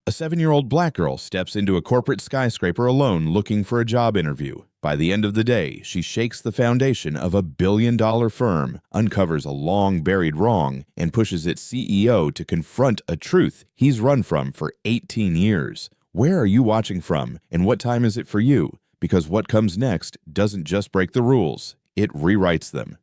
A 7-year-old black girl steps into a corporate skyscraper alone looking for a job interview. By the end of the day, she shakes the foundation of a billion-dollar firm, uncovers a long-buried wrong, and pushes its CEO to confront a truth he's run from for 18 years. Where are you watching from, and what time is it for you? Because what comes next doesn't just break the rules, it rewrites them.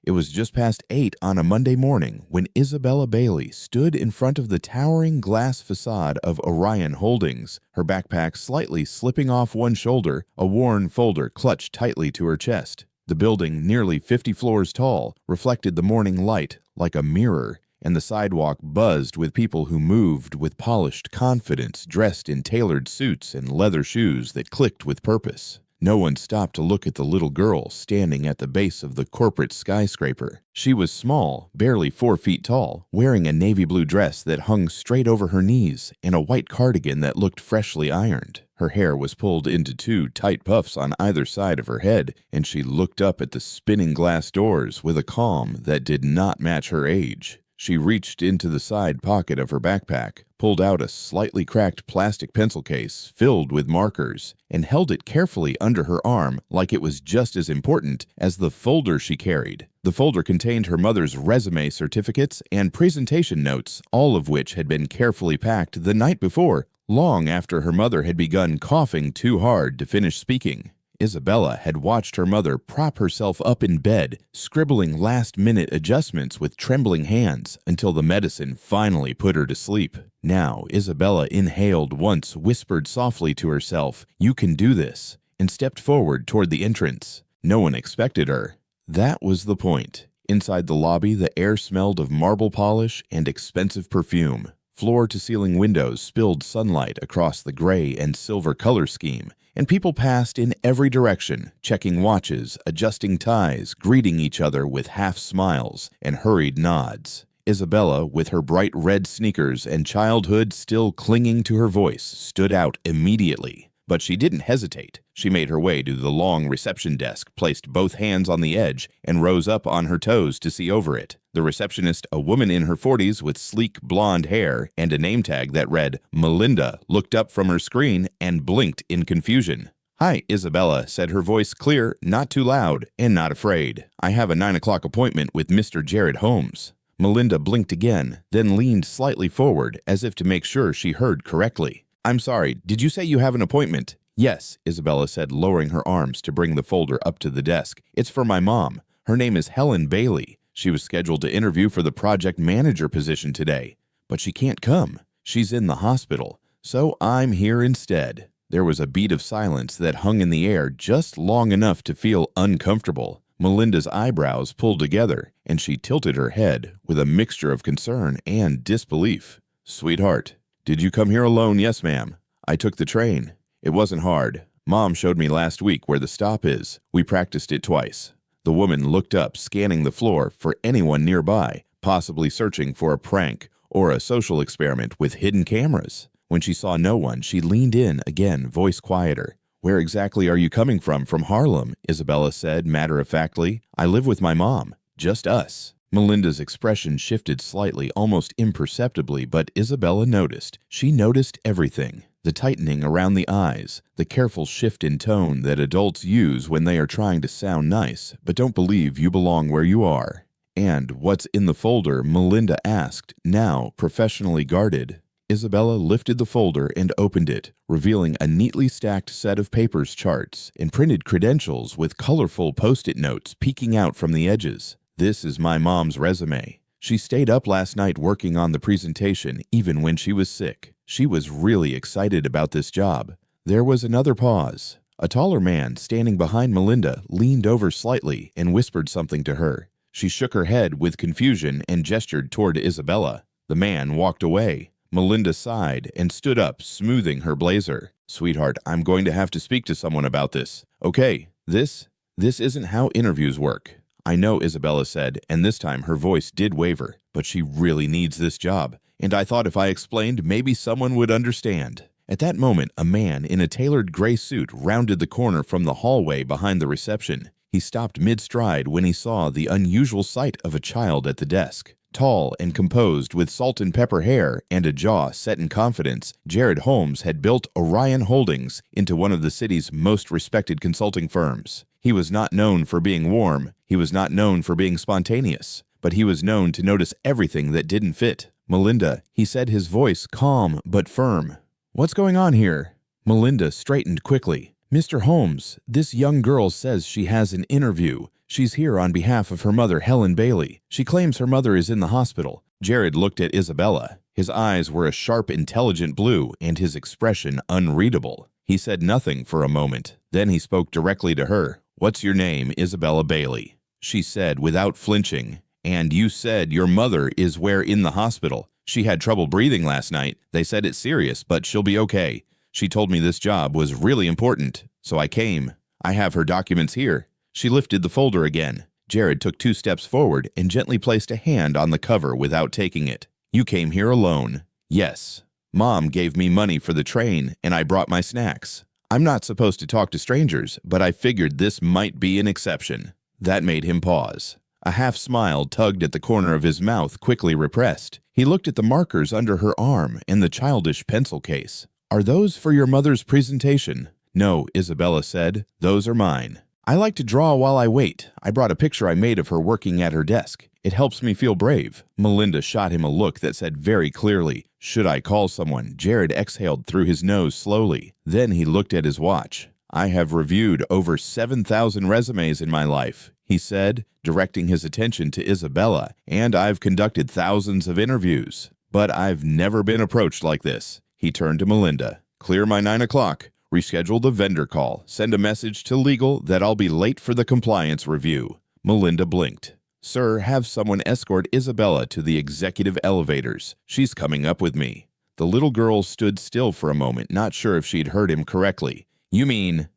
It was just past 8 on a Monday morning when Isabella Bailey stood in front of the towering glass facade of Orion Holdings, her backpack slightly slipping off one shoulder, a worn folder clutched tightly to her chest. The building, nearly 50 floors tall, reflected the morning light like a mirror, and the sidewalk buzzed with people who moved with polished confidence, dressed in tailored suits and leather shoes that clicked with purpose. No one stopped to look at the little girl standing at the base of the corporate skyscraper. She was small, barely 4 feet tall, wearing a navy blue dress that hung straight over her knees and a white cardigan that looked freshly ironed. Her hair was pulled into 2 tight puffs on either side of her head, and she looked up at the spinning glass doors with a calm that did not match her age. She reached into the side pocket of her backpack, pulled out a slightly cracked plastic pencil case filled with markers, and held it carefully under her arm like it was just as important as the folder she carried. The folder contained her mother's resume certificates and presentation notes, all of which had been carefully packed the night before, long after her mother had begun coughing too hard to finish speaking. Isabella had watched her mother prop herself up in bed, scribbling last-minute adjustments with trembling hands until the medicine finally put her to sleep. Now, Isabella inhaled once, whispered softly to herself, "You can do this," and stepped forward toward the entrance. No one expected her. That was the point. Inside the lobby, the air smelled of marble polish and expensive perfume. Floor-to-ceiling windows spilled sunlight across the gray and silver color scheme, and people passed in every direction, checking watches, adjusting ties, greeting each other with half smiles and hurried nods. Isabella, with her bright red sneakers and childhood still clinging to her voice, stood out immediately. But she didn't hesitate. She made her way to the long reception desk, placed both hands on the edge, and rose up on her toes to see over it. The receptionist, a woman in her 40s with sleek blonde hair and a name tag that read Melinda, looked up from her screen and blinked in confusion. "Hi, Isabella," said her voice clear, not too loud, and not afraid. "I have a 9 o'clock appointment with Mr. Jared Holmes." Melinda blinked again, then leaned slightly forward as if to make sure she heard correctly. "I'm sorry, did you say you have an appointment?" "Yes," Isabella said, lowering her arms to bring the folder up to the desk. "It's for my mom. Her name is Helen Bailey. She was scheduled to interview for the project manager position today, but she can't come. She's in the hospital, so I'm here instead." There was a beat of silence that hung in the air just long enough to feel uncomfortable. Melinda's eyebrows pulled together, and she tilted her head with a mixture of concern and disbelief. "Sweetheart, did you come here alone?" "Yes, ma'am. I took the train. It wasn't hard. Mom showed me last week where the stop is. We practiced it twice." The woman looked up, scanning the floor for anyone nearby, possibly searching for a prank or a social experiment with hidden cameras. When she saw no one, she leaned in again, voice quieter. "Where exactly are you coming from?" "From Harlem," Isabella said matter-of-factly. "I live with my mom. Just us." Melinda's expression shifted slightly, almost imperceptibly, but Isabella noticed. She noticed everything. The tightening around the eyes, the careful shift in tone that adults use when they are trying to sound nice, but don't believe you belong where you are. "And what's in the folder?" Melinda asked, now professionally guarded. Isabella lifted the folder and opened it, revealing a neatly stacked set of papers, charts, and printed credentials with colorful post-it notes peeking out from the edges. "This is my mom's resume. She stayed up last night working on the presentation even when she was sick. She was really excited about this job." There was another pause. A taller man standing behind Melinda leaned over slightly and whispered something to her. She shook her head with confusion and gestured toward Isabella. The man walked away. Melinda sighed and stood up, smoothing her blazer. "Sweetheart, I'm going to have to speak to someone about this." "Okay, this isn't how interviews work." "I know," Isabella said, and this time her voice did waver, "but she really needs this job, and I thought if I explained, maybe someone would understand." At that moment, a man in a tailored gray suit rounded the corner from the hallway behind the reception. He stopped mid-stride when he saw the unusual sight of a child at the desk. Tall and composed with salt and pepper hair and a jaw set in confidence, Jared Holmes had built Orion Holdings into one of the city's most respected consulting firms. He was not known for being warm, he was not known for being spontaneous, but he was known to notice everything that didn't fit. "Melinda," he said, his voice calm but firm. "What's going on here?" Melinda straightened quickly. "Mr. Holmes, this young girl says she has an interview. She's here on behalf of her mother, Helen Bailey. She claims her mother is in the hospital." Jared looked at Isabella. His eyes were a sharp, intelligent blue, and his expression unreadable. He said nothing for a moment. Then he spoke directly to her. "What's your name, Isabella Bailey?" She said without flinching. "And you said your mother is where in the hospital? She had trouble breathing last night. They said it's serious, but she'll be okay. She told me this job was really important, so I came. I have her documents here." She lifted the folder again. Jared took 2 steps forward and gently placed a hand on the cover without taking it. "You came here alone." "Yes. Mom gave me money for the train, and I brought my snacks. I'm not supposed to talk to strangers, but I figured this might be an exception." That made him pause. A half-smile tugged at the corner of his mouth, quickly repressed. He looked at the markers under her arm and the childish pencil case. "Are those for your mother's presentation?" "No," Isabella said. "Those are mine. I like to draw while I wait. I brought a picture I made of her working at her desk. It helps me feel brave." Melinda shot him a look that said very clearly, "Should I call someone?" Jared exhaled through his nose slowly. Then he looked at his watch. "I have reviewed over 7,000 resumes in my life," he said, directing his attention to Isabella, "and I've conducted thousands of interviews. But I've never been approached like this." He turned to Melinda. "Clear my 9 o'clock. Reschedule the vendor call. Send a message to legal that I'll be late for the compliance review." Melinda blinked. "Sir, have someone escort Isabella to the executive elevators. She's coming up with me." The little girl stood still for a moment, not sure if she'd heard him correctly. "You mean—"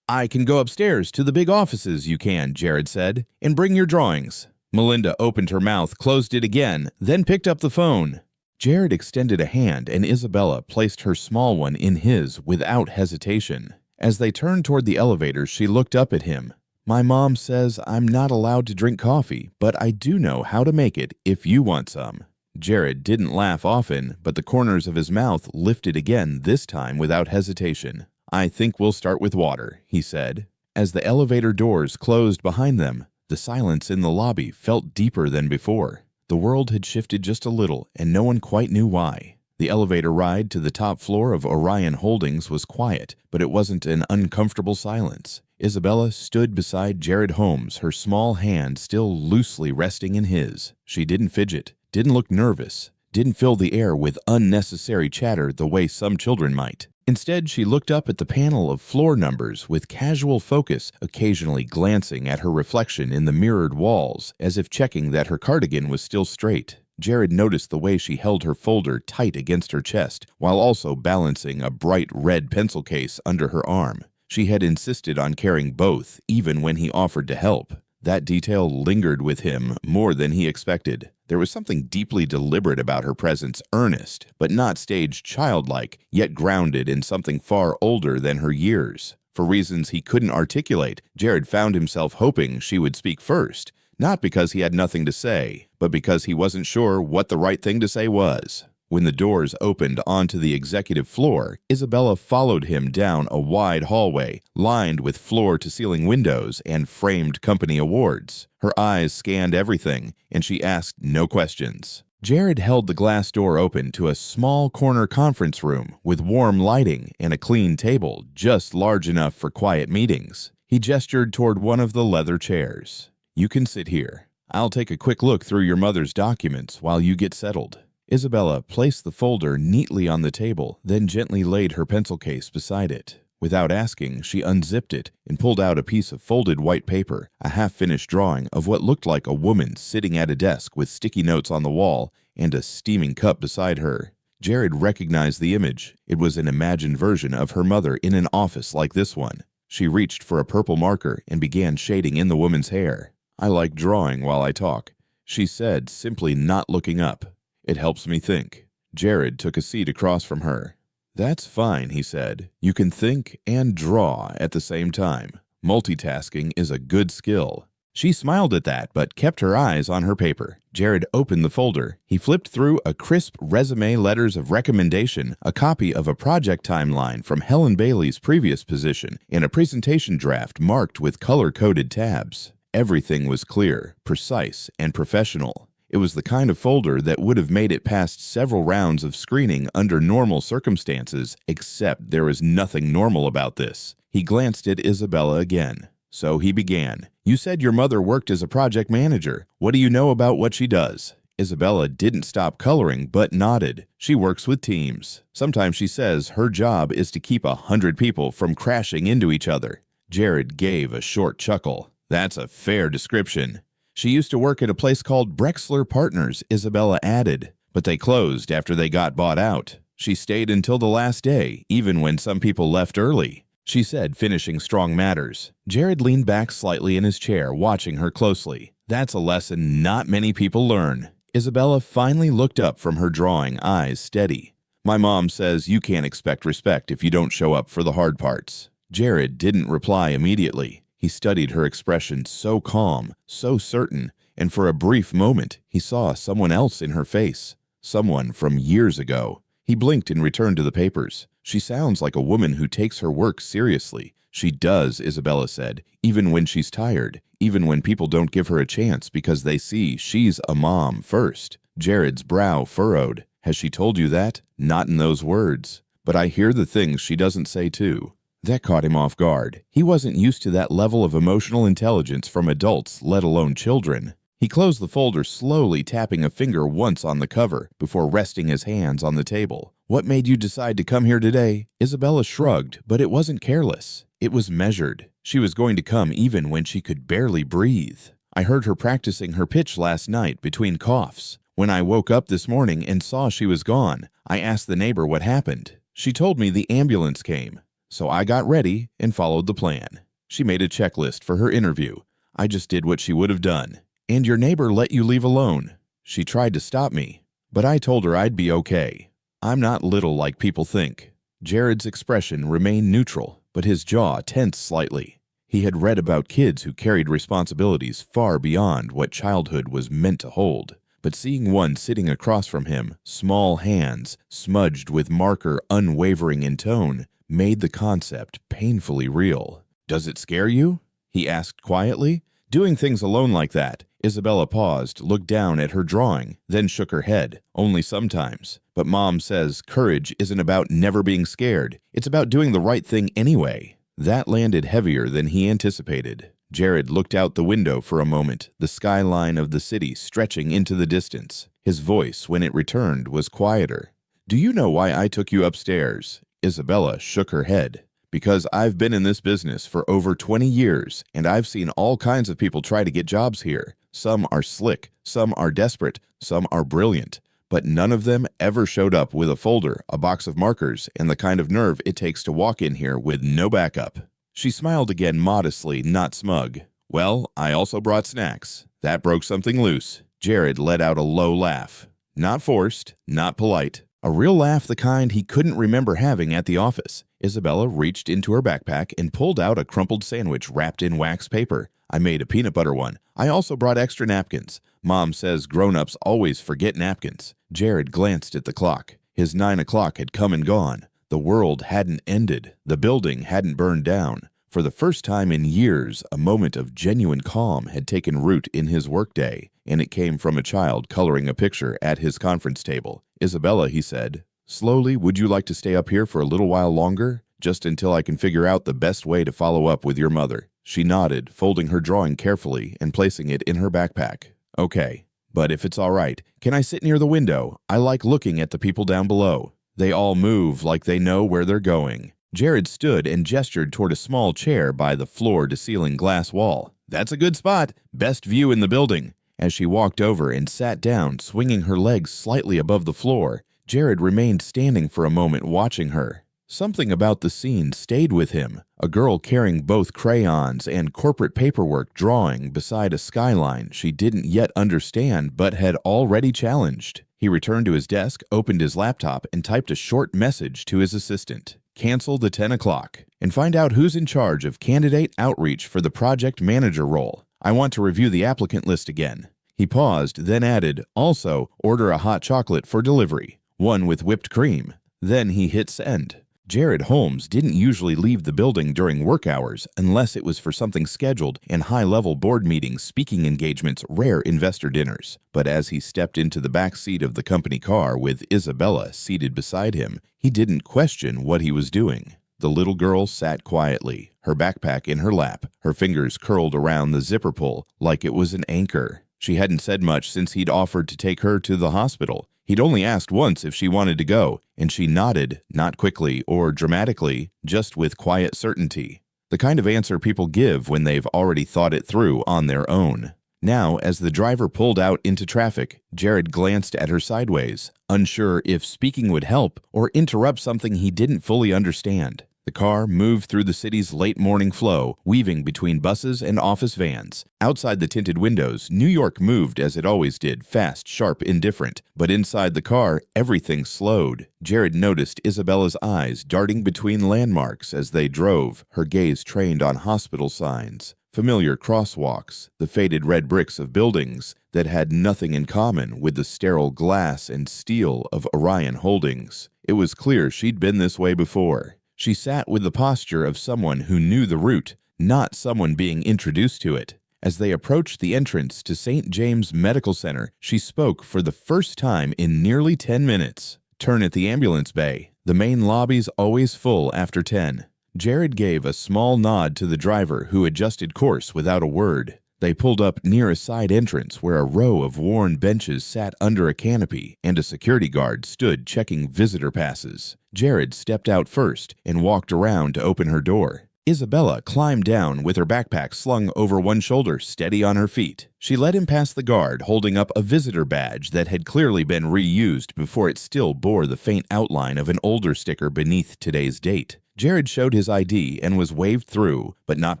"I can go upstairs to the big offices, you can," Jared said, "and bring your drawings." Melinda opened her mouth, closed it again, then picked up the phone. Jared extended a hand, and Isabella placed her small one in his without hesitation. As they turned toward the elevator, she looked up at him. "My mom says I'm not allowed to drink coffee, but I do know how to make it if you want some." Jared didn't laugh often, but the corners of his mouth lifted again, this time without hesitation. "I think we'll start with water," he said. As the elevator doors closed behind them, the silence in the lobby felt deeper than before. The world had shifted just a little, and no one quite knew why. The elevator ride to the top floor of Orion Holdings was quiet, but it wasn't an uncomfortable silence. Isabella stood beside Jared Holmes, her small hand still loosely resting in his. She didn't fidget, didn't look nervous, didn't fill the air with unnecessary chatter the way some children might. Instead, she looked up at the panel of floor numbers with casual focus, occasionally glancing at her reflection in the mirrored walls, as if checking that her cardigan was still straight. Jared noticed the way she held her folder tight against her chest, while also balancing a bright red pencil case under her arm. She had insisted on carrying both, even when he offered to help. That detail lingered with him more than he expected. There was something deeply deliberate about her presence, earnest, but not staged childlike, yet grounded in something far older than her years. For reasons he couldn't articulate, Jared found himself hoping she would speak first, not because he had nothing to say, but because he wasn't sure what the right thing to say was. When the doors opened onto the executive floor, Isabella followed him down a wide hallway, lined with floor-to-ceiling windows and framed company awards. Her eyes scanned everything, and she asked no questions. Jared held the glass door open to a small corner conference room with warm lighting and a clean table just large enough for quiet meetings. He gestured toward one of the leather chairs. "You can sit here. I'll take a quick look through your mother's documents while you get settled." Isabella placed the folder neatly on the table, then gently laid her pencil case beside it. Without asking, she unzipped it and pulled out a piece of folded white paper, a half-finished drawing of what looked like a woman sitting at a desk with sticky notes on the wall and a steaming cup beside her. Jared recognized the image. It was an imagined version of her mother in an office like this one. She reached for a purple marker and began shading in the woman's hair. "I like drawing while I talk," she said, simply not looking up. "It helps me think." Jared took a seat across from her. "That's fine," he said. "You can think and draw at the same time. Multitasking is a good skill." She smiled at that, but kept her eyes on her paper. Jared opened the folder. He flipped through a crisp resume, letters of recommendation, a copy of a project timeline from Helen Bailey's previous position, and a presentation draft marked with color-coded tabs. Everything was clear, precise, and professional. It was the kind of folder that would have made it past several rounds of screening under normal circumstances, except there was nothing normal about this. He glanced at Isabella again. So he began. "You said your mother worked as a project manager. What do you know about what she does?" Isabella didn't stop coloring, but nodded. "She works with teams. Sometimes she says her job is to keep 100 people from crashing into each other." Jared gave a short chuckle. "That's a fair description." "She used to work at a place called Brexler Partners," Isabella added, "but they closed after they got bought out. She stayed until the last day, even when some people left early," she said, finishing strong matters. Jared leaned back slightly in his chair, watching her closely. "That's a lesson not many people learn." Isabella finally looked up from her drawing, eyes steady. "My mom says you can't expect respect if you don't show up for the hard parts." Jared didn't reply immediately. He studied her expression, so calm, so certain, and for a brief moment he saw someone else in her face, someone from years ago. He blinked and returned to the papers. "She sounds like a woman who takes her work seriously." "She does," Isabella said, "even when she's tired, even when people don't give her a chance because they see she's a mom first." Jared's brow furrowed. "Has she told you that?" "Not in those words, but I hear the things she doesn't say too." That caught him off guard. He wasn't used to that level of emotional intelligence from adults, let alone children. He closed the folder slowly, tapping a finger once on the cover before resting his hands on the table. "What made you decide to come here today?" Isabella shrugged, but it wasn't careless. It was measured. She was going to come even when she could barely breathe. "I heard her practicing her pitch last night between coughs. When I woke up this morning and saw she was gone, I asked the neighbor what happened. She told me the ambulance came. So I got ready and followed the plan." She made a checklist for her interview. "I just did what she would have done." "And your neighbor let you leave alone?" "She tried to stop me, but I told her I'd be okay. I'm not little like people think." Jared's expression remained neutral, but his jaw tensed slightly. He had read about kids who carried responsibilities far beyond what childhood was meant to hold. But seeing one sitting across from him, small hands, smudged with marker unwavering in tone, made the concept painfully real. "Does it scare you?" he asked quietly. "Doing things alone like that." Isabella paused, looked down at her drawing, then shook her head. "Only sometimes. But Mom says courage isn't about never being scared. It's about doing the right thing anyway." That landed heavier than he anticipated. Jared looked out the window for a moment, the skyline of the city stretching into the distance. His voice, when it returned, was quieter. "Do you know why I took you upstairs?" Isabella shook her head. "Because I've been in this business for over 20 years, and I've seen all kinds of people try to get jobs here. Some are slick, some are desperate, some are brilliant, but none of them ever showed up with a folder, a box of markers, and the kind of nerve it takes to walk in here with no backup." She smiled again modestly, not smug. "Well, I also brought snacks. That broke something loose." Jared let out a low laugh. Not forced, not polite. A real laugh, the kind he couldn't remember having at the office. Isabella reached into her backpack and pulled out a crumpled sandwich wrapped in wax paper. "I made a peanut butter one. I also brought extra napkins. Mom says grown-ups always forget napkins." Jared glanced at the clock. His 9 o'clock had come and gone. The world hadn't ended. The building hadn't burned down. For the first time in years, a moment of genuine calm had taken root in his workday, and it came from a child coloring a picture at his conference table. "Isabella," he said, slowly, "would you like to stay up here for a little while longer? Just until I can figure out the best way to follow up with your mother." She nodded, folding her drawing carefully and placing it in her backpack. "Okay, but if it's all right, can I sit near the window? I like looking at the people down below. They all move like they know where they're going." Jared stood and gestured toward a small chair by the floor-to-ceiling glass wall. "That's a good spot. Best view in the building." As she walked over and sat down, swinging her legs slightly above the floor, Jared remained standing for a moment watching her. Something about the scene stayed with him. A girl carrying both crayons and corporate paperwork drawing beside a skyline she didn't yet understand but had already challenged. He returned to his desk, opened his laptop, and typed a short message to his assistant. "Cancel the 10 o'clock and find out who's in charge of candidate outreach for the project manager role. I want to review the applicant list again." He paused, then added, "Also, order a hot chocolate for delivery, one with whipped cream." Then he hit send. Jared Holmes didn't usually leave the building during work hours unless it was for something scheduled and high-level board meetings, speaking engagements, rare investor dinners. But as he stepped into the back seat of the company car with Isabella seated beside him, he didn't question what he was doing. The little girl sat quietly, her backpack in her lap, her fingers curled around the zipper pull like it was an anchor. She hadn't said much since he'd offered to take her to the hospital. He'd only asked once if she wanted to go, and she nodded, not quickly or dramatically, just with quiet certainty. The kind of answer people give when they've already thought it through on their own. Now, as the driver pulled out into traffic, Jared glanced at her sideways, unsure if speaking would help or interrupt something he didn't fully understand. The car moved through the city's late morning flow, weaving between buses and office vans. Outside the tinted windows, New York moved as it always did, fast, sharp, indifferent. But inside the car, everything slowed. Jared noticed Isabella's eyes darting between landmarks as they drove, her gaze trained on hospital signs, familiar crosswalks, the faded red bricks of buildings that had nothing in common with the sterile glass and steel of Orion Holdings. It was clear she'd been this way before. She sat with the posture of someone who knew the route, not someone being introduced to it. As they approached the entrance to St. James Medical Center, she spoke for the first time in nearly 10 minutes. "Turn at the ambulance bay. The main lobby's always full after 10. Jared gave a small nod to the driver, who adjusted course without a word. They pulled up near a side entrance where a row of worn benches sat under a canopy and a security guard stood checking visitor passes. Jared stepped out first and walked around to open her door. Isabella climbed down with her backpack slung over one shoulder, steady on her feet. She led him past the guard, holding up a visitor badge that had clearly been reused before it still bore the faint outline of an older sticker beneath today's date. Jared showed his ID and was waved through, but not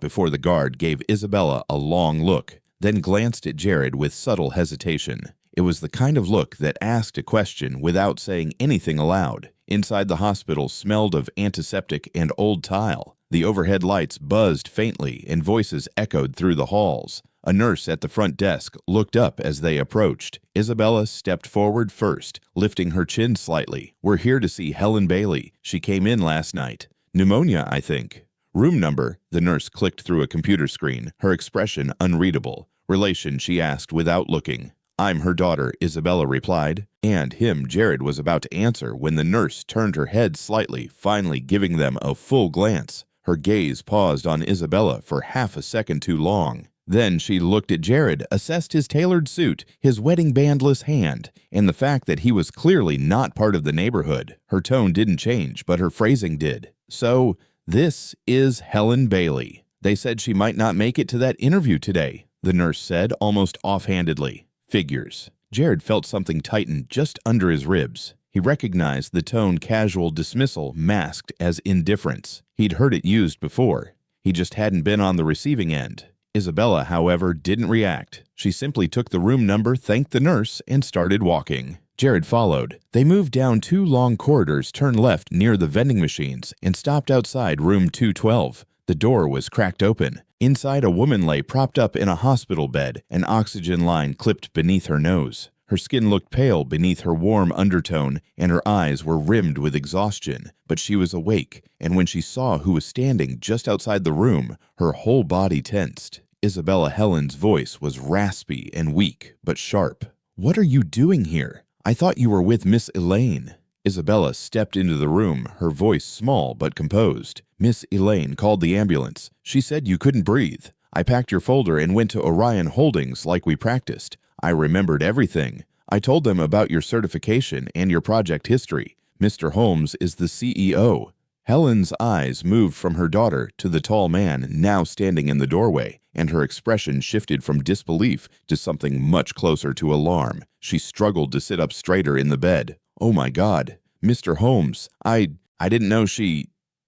before the guard gave Isabella a long look, then glanced at Jared with subtle hesitation. It was the kind of look that asked a question without saying anything aloud. Inside the hospital smelled of antiseptic and old tile. The overhead lights buzzed faintly and voices echoed through the halls. A nurse at the front desk looked up as they approached. Isabella stepped forward first, lifting her chin slightly. "We're here to see Helen Bailey. She came in last night. Pneumonia, I think." "Room number?" The nurse clicked through a computer screen, her expression unreadable. "Relation?" she asked without looking. "I'm her daughter," Isabella replied. And Jared was about to answer when the nurse turned her head slightly, finally giving them a full glance. Her gaze paused on Isabella for half a second too long. Then she looked at Jared, assessed his tailored suit, his wedding bandless hand, and the fact that he was clearly not part of the neighborhood. Her tone didn't change, but her phrasing did. "So, this is Helen Bailey. They said she might not make it to that interview today," the nurse said almost offhandedly. "Figures." Jared felt something tighten just under his ribs. He recognized the tone casual dismissal masked as indifference. He'd heard it used before. He just hadn't been on the receiving end. Isabella, however, didn't react. She simply took the room number, thanked the nurse, and started walking. Jared followed. They moved down 2 long corridors, turned left near the vending machines, and stopped outside room 212. The door was cracked open. Inside, a woman lay propped up in a hospital bed, an oxygen line clipped beneath her nose. Her skin looked pale beneath her warm undertone, and her eyes were rimmed with exhaustion. But she was awake, and when she saw who was standing just outside the room, her whole body tensed. Isabella Helen's voice was raspy and weak, but sharp. "What are you doing here? I thought you were with Miss Elaine." Isabella stepped into the room, her voice small but composed. "Miss Elaine called the ambulance. She said you couldn't breathe. I packed your folder and went to Orion Holdings like we practiced. I remembered everything. I told them about your certification and your project history. Mr. Holmes is the CEO. Helen's eyes moved from her daughter to the tall man now standing in the doorway, and her expression shifted from disbelief to something much closer to alarm. She struggled to sit up straighter in the bed. "Oh my God, Mr. Holmes, I didn't know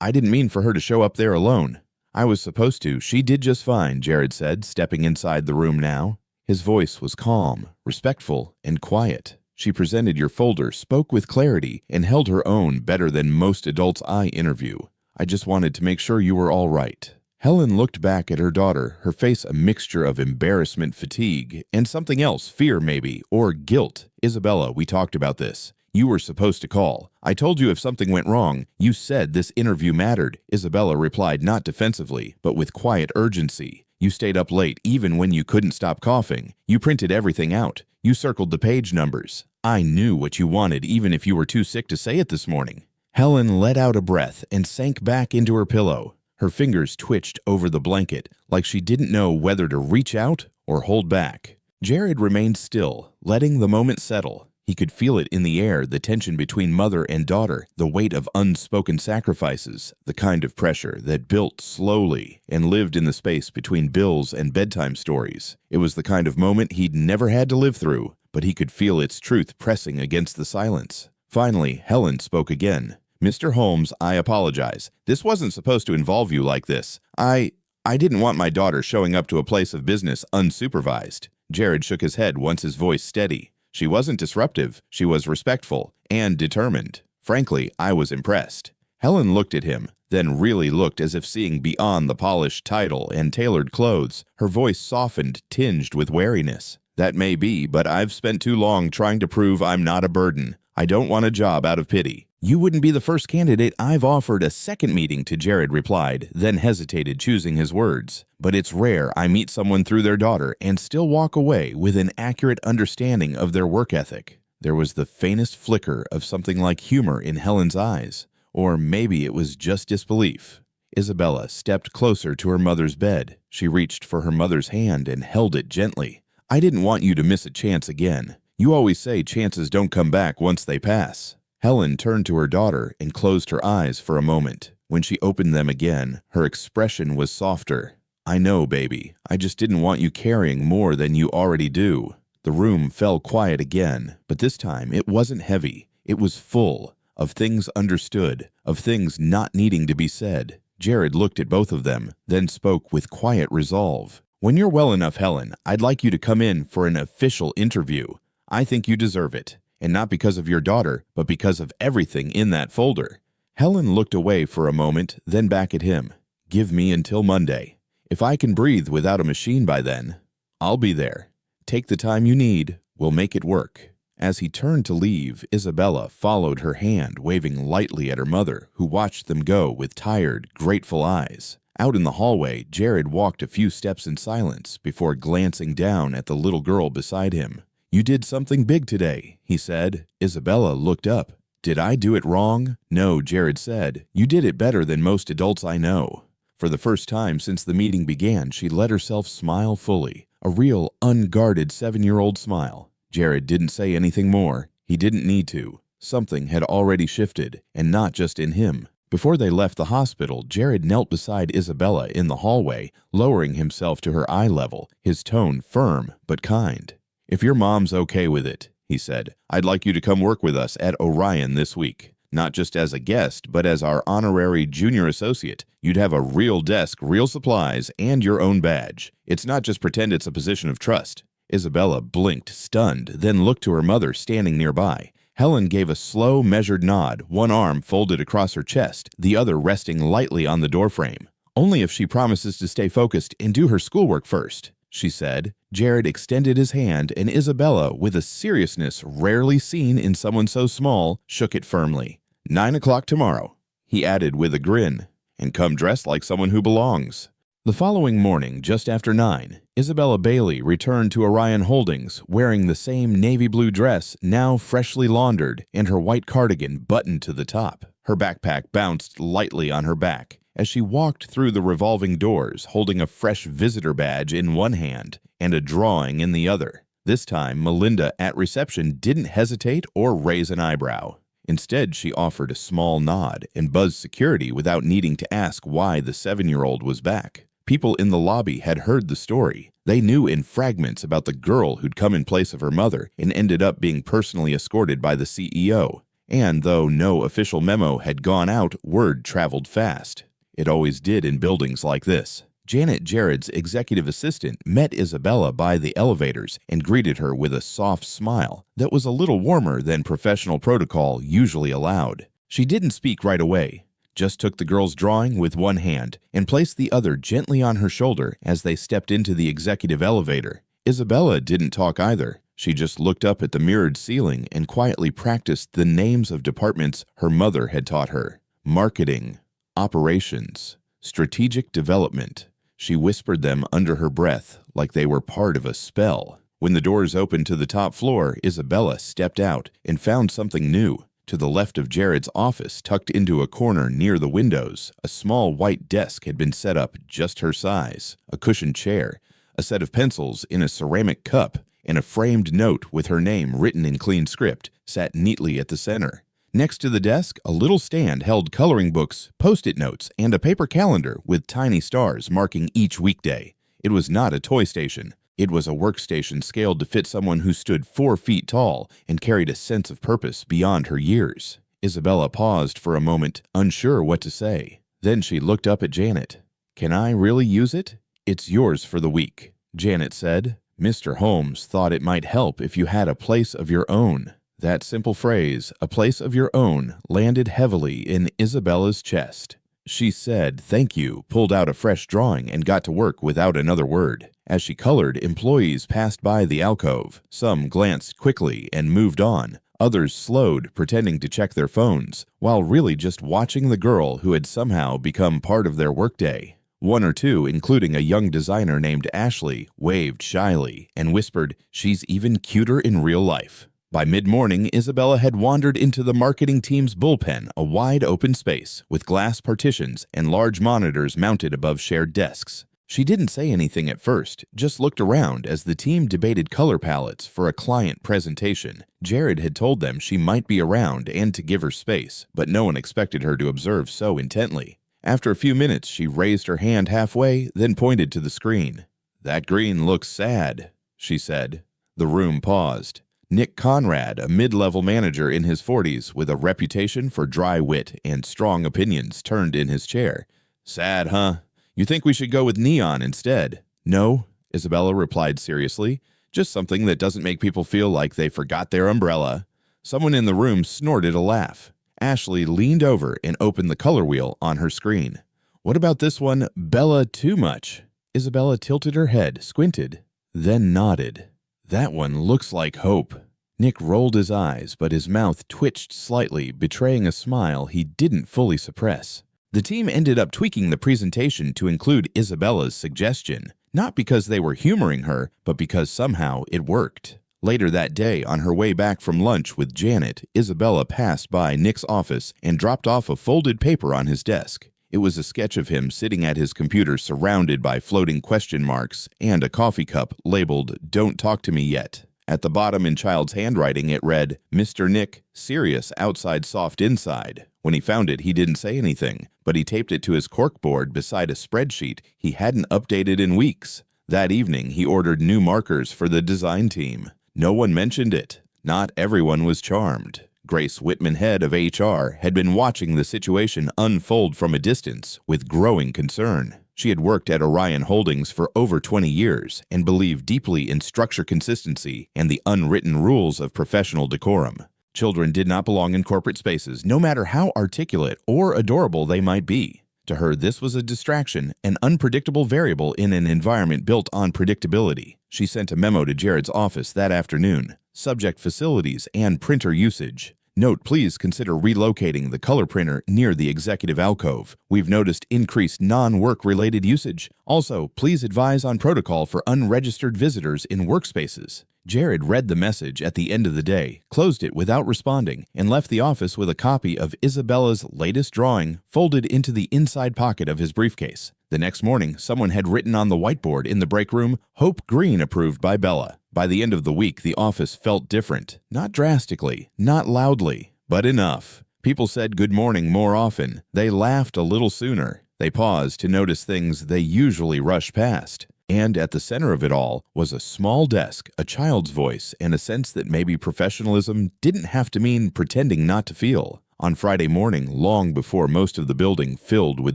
I didn't mean for her to show up there alone. I was supposed to. She did just fine," Jared said, stepping inside the room now. His voice was calm, respectful, and quiet. "She presented your folder, spoke with clarity, and held her own better than most adults I interview. I just wanted to make sure you were all right." Helen looked back at her daughter, her face a mixture of embarrassment, fatigue, and something else, fear maybe, or guilt. Isabella, we talked about this. You were supposed to call. I told you if something went wrong. You said this interview mattered. Isabella replied not defensively, but with quiet urgency. You stayed up late even when you couldn't stop coughing. You printed everything out. You circled the page numbers. I knew what you wanted even if you were too sick to say it this morning. Helen let out a breath and sank back into her pillow. Her fingers twitched over the blanket like she didn't know whether to reach out or hold back. Jared remained still, letting the moment settle. He could feel it in the air, the tension between mother and daughter, the weight of unspoken sacrifices, the kind of pressure that built slowly and lived in the space between bills and bedtime stories. It was the kind of moment he'd never had to live through, but he could feel its truth pressing against the silence. Finally, Helen spoke again. Mr. Holmes, I apologize. This wasn't supposed to involve you like this. I didn't want my daughter showing up to a place of business unsupervised. Jared shook his head, once his voice steady. She wasn't disruptive. She was respectful and determined. Frankly, I was impressed. Helen looked at him, then really looked as if seeing beyond the polished title and tailored clothes. Her voice softened, tinged with wariness. That may be, but I've spent too long trying to prove I'm not a burden. I don't want a job out of pity. You wouldn't be the first candidate I've offered a second meeting to, Jared replied, then hesitated, choosing his words. But it's rare I meet someone through their daughter and still walk away with an accurate understanding of their work ethic. There was the faintest flicker of something like humor in Helen's eyes, or maybe it was just disbelief. Isabella stepped closer to her mother's bed. She reached for her mother's hand and held it gently. I didn't want you to miss a chance again. You always say chances don't come back once they pass. Helen turned to her daughter and closed her eyes for a moment. When she opened them again, her expression was softer. I know, baby. I just didn't want you carrying more than you already do. The room fell quiet again, but this time it wasn't heavy. It was full of things understood, of things not needing to be said. Jared looked at both of them, then spoke with quiet resolve. When you're well enough, Helen, I'd like you to come in for an official interview. I think you deserve it. And not because of your daughter, but because of everything in that folder. Helen looked away for a moment, then back at him. Give me until Monday. If I can breathe without a machine by then, I'll be there. Take the time you need. We'll make it work. As he turned to leave, Isabella followed her hand, waving lightly at her mother, who watched them go with tired, grateful eyes. Out in the hallway, Jared walked a few steps in silence before glancing down at the little girl beside him. You did something big today, he said. Isabella looked up. Did I do it wrong? No, Jared said. You did it better than most adults I know. For the first time since the meeting began, she let herself smile fully. A real, unguarded 7-year-old smile. Jared didn't say anything more. He didn't need to. Something had already shifted, and not just in him. Before they left the hospital, Jared knelt beside Isabella in the hallway, lowering himself to her eye level, his tone firm but kind. If your mom's okay with it, he said, I'd like you to come work with us at Orion this week. Not just as a guest, but as our honorary junior associate. You'd have a real desk, real supplies, and your own badge. It's not just pretend it's a position of trust. Isabella blinked, stunned, then looked to her mother standing nearby. Helen gave a slow, measured nod, one arm folded across her chest, the other resting lightly on the doorframe. Only if she promises to stay focused and do her schoolwork first, she said. Jared extended his hand, and Isabella, with a seriousness rarely seen in someone so small, shook it firmly. 9 o'clock tomorrow, he added with a grin, and come dressed like someone who belongs. The following morning, just after 9, Isabella Bailey returned to Orion Holdings wearing the same navy blue dress, now freshly laundered, and her white cardigan buttoned to the top. Her backpack bounced lightly on her back as she walked through the revolving doors, holding a fresh visitor badge in one hand and a drawing in the other. This time, Melinda at reception didn't hesitate or raise an eyebrow. Instead, she offered a small nod and buzzed security without needing to ask why the 7-year-old was back. People in the lobby had heard the story. They knew in fragments about the girl who'd come in place of her mother and ended up being personally escorted by the CEO. And though no official memo had gone out, word traveled fast. It always did in buildings like this. Janet, Jared's executive assistant, met Isabella by the elevators and greeted her with a soft smile that was a little warmer than professional protocol usually allowed. She didn't speak right away. just took the girl's drawing with one hand and placed the other gently on her shoulder as they stepped into the executive elevator. Isabella didn't talk either. She just looked up at the mirrored ceiling and quietly practiced the names of departments her mother had taught her. Marketing, operations, strategic development. She whispered them under her breath like they were part of a spell. When the doors opened to the top floor, Isabella stepped out and found something new. To the left of Jared's office, tucked into a corner near the windows, a small white desk had been set up just her size, a cushioned chair, a set of pencils in a ceramic cup, and a framed note with her name written in clean script sat neatly at the center. Next to the desk, a little stand held coloring books, Post-it notes, and a paper calendar with tiny stars marking each weekday. It was not a toy station. It was a workstation scaled to fit someone who stood 4 feet tall and carried a sense of purpose beyond her years. Isabella paused for a moment, unsure what to say. Then she looked up at Janet. "Can I really use it?" "It's yours for the week," Janet said. "Mr. Holmes thought it might help if you had a place of your own." That simple phrase, "a place of your own," landed heavily in Isabella's chest. She said thank you, pulled out a fresh drawing, and got to work without another word. As she colored, employees passed by the alcove. Some glanced quickly and moved on. Others slowed, pretending to check their phones, while really just watching the girl who had somehow become part of their workday. One or two, including a young designer named Ashley, waved shyly and whispered, "She's even cuter in real life." By mid-morning, Isabella had wandered into the marketing team's bullpen, a wide open space with glass partitions and large monitors mounted above shared desks. She didn't say anything at first, just looked around as the team debated color palettes for a client presentation. Jared had told them she might be around and to give her space, but no one expected her to observe so intently. After a few minutes, she raised her hand halfway, then pointed to the screen. "That green looks sad," she said. The room paused. Nick Conrad, a mid-level manager in his 40s with a reputation for dry wit and strong opinions, turned in his chair. "Sad, huh? You think we should go with neon instead?" "No," Isabella replied seriously. "Just something that doesn't make people feel like they forgot their umbrella." Someone in the room snorted a laugh. Ashley leaned over and opened the color wheel on her screen. "What about this one, Bella Too Much?" Isabella tilted her head, squinted, then nodded. "That one looks like hope." Nick rolled his eyes, but his mouth twitched slightly, betraying a smile he didn't fully suppress. The team ended up tweaking the presentation to include Isabella's suggestion, not because they were humoring her, but because somehow it worked. Later that day, on her way back from lunch with Janet, Isabella passed by Nick's office and dropped off a folded paper on his desk. It was a sketch of him sitting at his computer surrounded by floating question marks and a coffee cup labeled "Don't talk to me yet." At the bottom in child's handwriting it read, "Mr. Nick, serious outside, soft inside." When he found it, he didn't say anything, but he taped it to his corkboard beside a spreadsheet he hadn't updated in weeks. That evening, he ordered new markers for the design team. No one mentioned it. Not everyone was charmed. Grace Whitman, head of HR, had been watching the situation unfold from a distance with growing concern. She had worked at Orion Holdings for over 20 years and believed deeply in structure consistency and the unwritten rules of professional decorum. Children did not belong in corporate spaces, no matter how articulate or adorable they might be. To her, this was a distraction, an unpredictable variable in an environment built on predictability. She sent a memo to Jared's office that afternoon. Subject: facilities and printer usage. Note: please consider relocating the color printer near the executive alcove. We've noticed increased non-work related usage. Also, please advise on protocol for unregistered visitors in workspaces. Jared read the message at the end of the day, closed it without responding, and left the office with a copy of Isabella's latest drawing folded into the inside pocket of his briefcase. The next morning, someone had written on the whiteboard in the break room, "Hope Green approved by Bella." By the end of the week, the office felt different. Not drastically, not loudly, but enough. People said good morning more often. They laughed a little sooner. They paused to notice things they usually rush past. And at the center of it all was a small desk, a child's voice, and a sense that maybe professionalism didn't have to mean pretending not to feel. On Friday morning, long before most of the building filled with